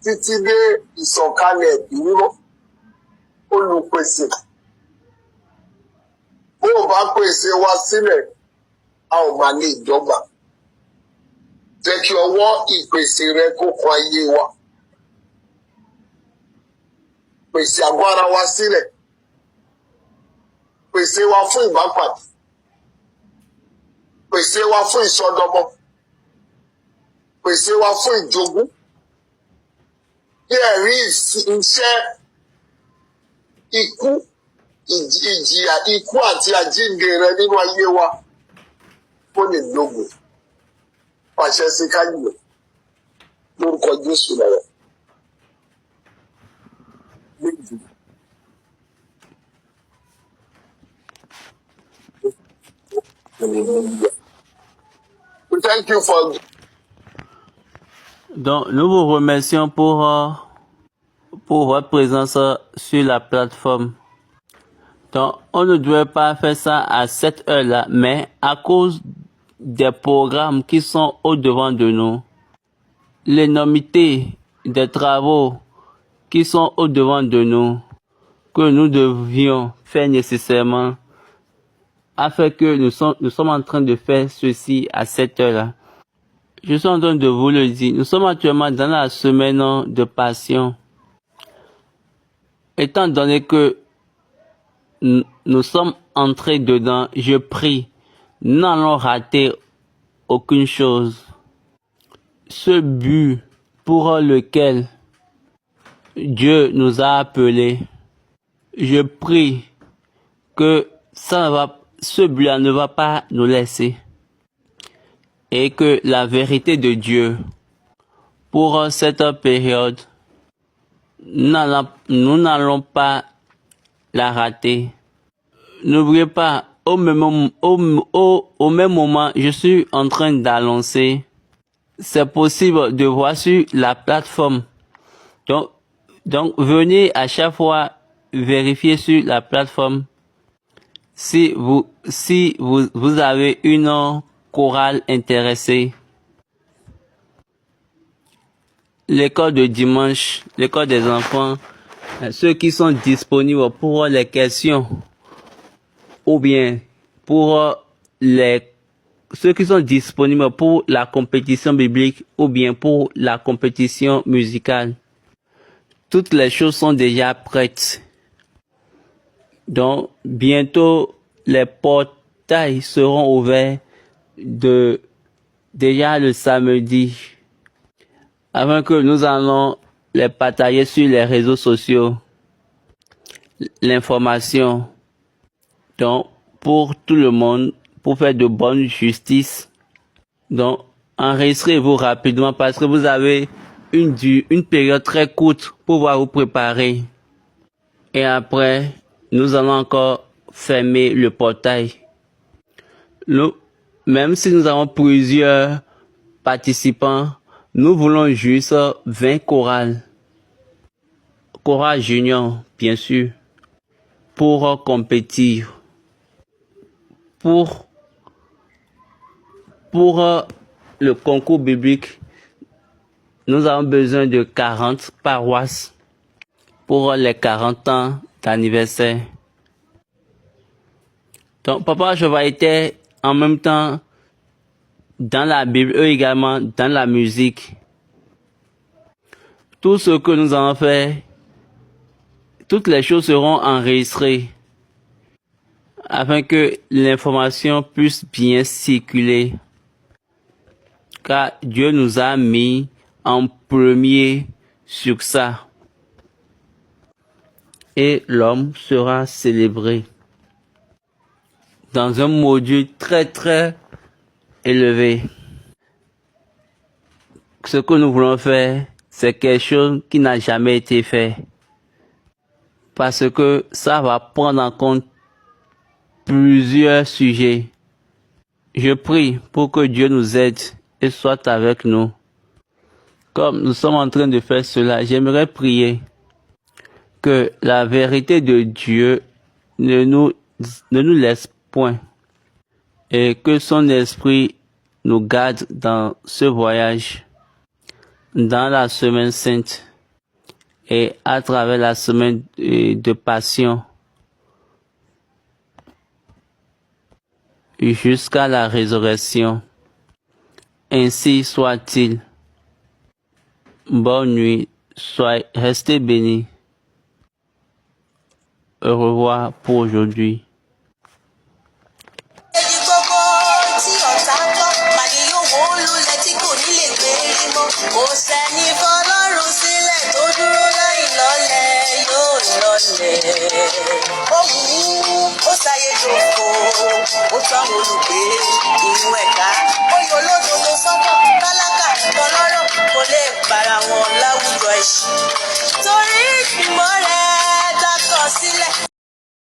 títí dé ìsọ̀kalẹ̀ ìmímọ́ olùpèsè. Bó o bá pèsè wa sílẹ̀, a ò máa lè dọ́gba. Jẹ́ kí ọwọ́ ìpèsè rẹ kó kan ayé wa. Pèsè àgọ́ ara wa sílẹ̀. Pèsè wa fún ìbápàdé. Pèsè wa fún ìsọdọmọ. Pèsè wa fún ìjogún. kí ẹ̀rí iṣẹ́ ikú ìjìyà ikú àti àjíǹde rẹ nínú ayé wa kó lè lógo pàṣẹ sí káyọ̀ lórúkọ Jésù lọ́wọ́. We thank you for. Donc, nous vous remercions pour votre présence sur la plateforme. Donc, on ne devrait pas faire ça à cette heure-là, mais à cause des programmes qui sont au-devant de nous, l'énormité des travaux qui sont au-devant de nous, que nous devions faire nécessairement, afin que nous sommes en train de faire ceci à cette heure-là. Je suis en train de vous le dire. Nous sommes actuellement dans la semaine de passion. Étant donné que nous sommes entrés dedans, je prie, nous n'allons rater aucune chose. Ce but pour lequel Dieu nous a appelés, je prie que ce but-là ne va pas nous laisser. Et que la vérité de Dieu, pour cette période, nous n'allons pas la rater. N'oubliez pas, au même moment, je suis en train d'annoncer, c'est possible de voir sur la plateforme. Donc, venez à chaque fois vérifier sur la plateforme si vous avez une chorale intéressée. L'école de dimanche, l'école des enfants, ceux qui sont disponibles pour les questions ou bien pour ceux qui sont disponibles pour la compétition biblique ou bien pour la compétition musicale. Toutes les choses sont déjà prêtes. Donc, bientôt, les portails seront ouverts déjà le samedi, afin que nous allons les partager sur les réseaux sociaux, l'information, donc pour tout le monde, pour faire de bonne justice. Donc, enregistrez-vous rapidement parce que vous avez une période très courte pour pouvoir vous préparer. Et après, nous allons encore fermer le portail. Même si nous avons plusieurs participants, nous voulons juste 20 chorales. Chorales junior, bien sûr, pour compétir. Pour le concours biblique, nous avons besoin de 40 paroisses pour les 40 ans d'anniversaire. Donc, Papa Jehovah était en même temps dans la Bible, eux également dans la musique. Tout ce que nous allons faire, toutes les choses seront enregistrées afin que l'information puisse bien circuler. Car Dieu nous a mis en premier sur ça. Et l'homme sera célébré dans un module très très élevé. Ce que nous voulons faire, c'est quelque chose qui n'a jamais été fait. Parce que ça va prendre en compte plusieurs sujets. Je prie pour que Dieu nous aide et soit avec nous. Comme nous sommes en train de faire cela, j'aimerais prier que la vérité de Dieu ne nous laisse point et que son esprit nous garde dans ce voyage, dans la semaine sainte et à travers la semaine de passion jusqu'à la résurrection. Ainsi soit-il. Bonne nuit, restez bénis. Au revoir pour aujourd'hui. Kò sẹ́ni fọlọ́run sílẹ̀ tó dúró. sáyé ṣòfò ó tọ́ àwọn olùgbé inú ẹ̀dá oyè olódodo sọ́tọ̀ tálákà tọlọ́rọ̀ kò lè bára wọn láwùjọ ẹ̀ṣin torí ìgbìmọ̀ rẹ̀ dákọ̀ sílẹ̀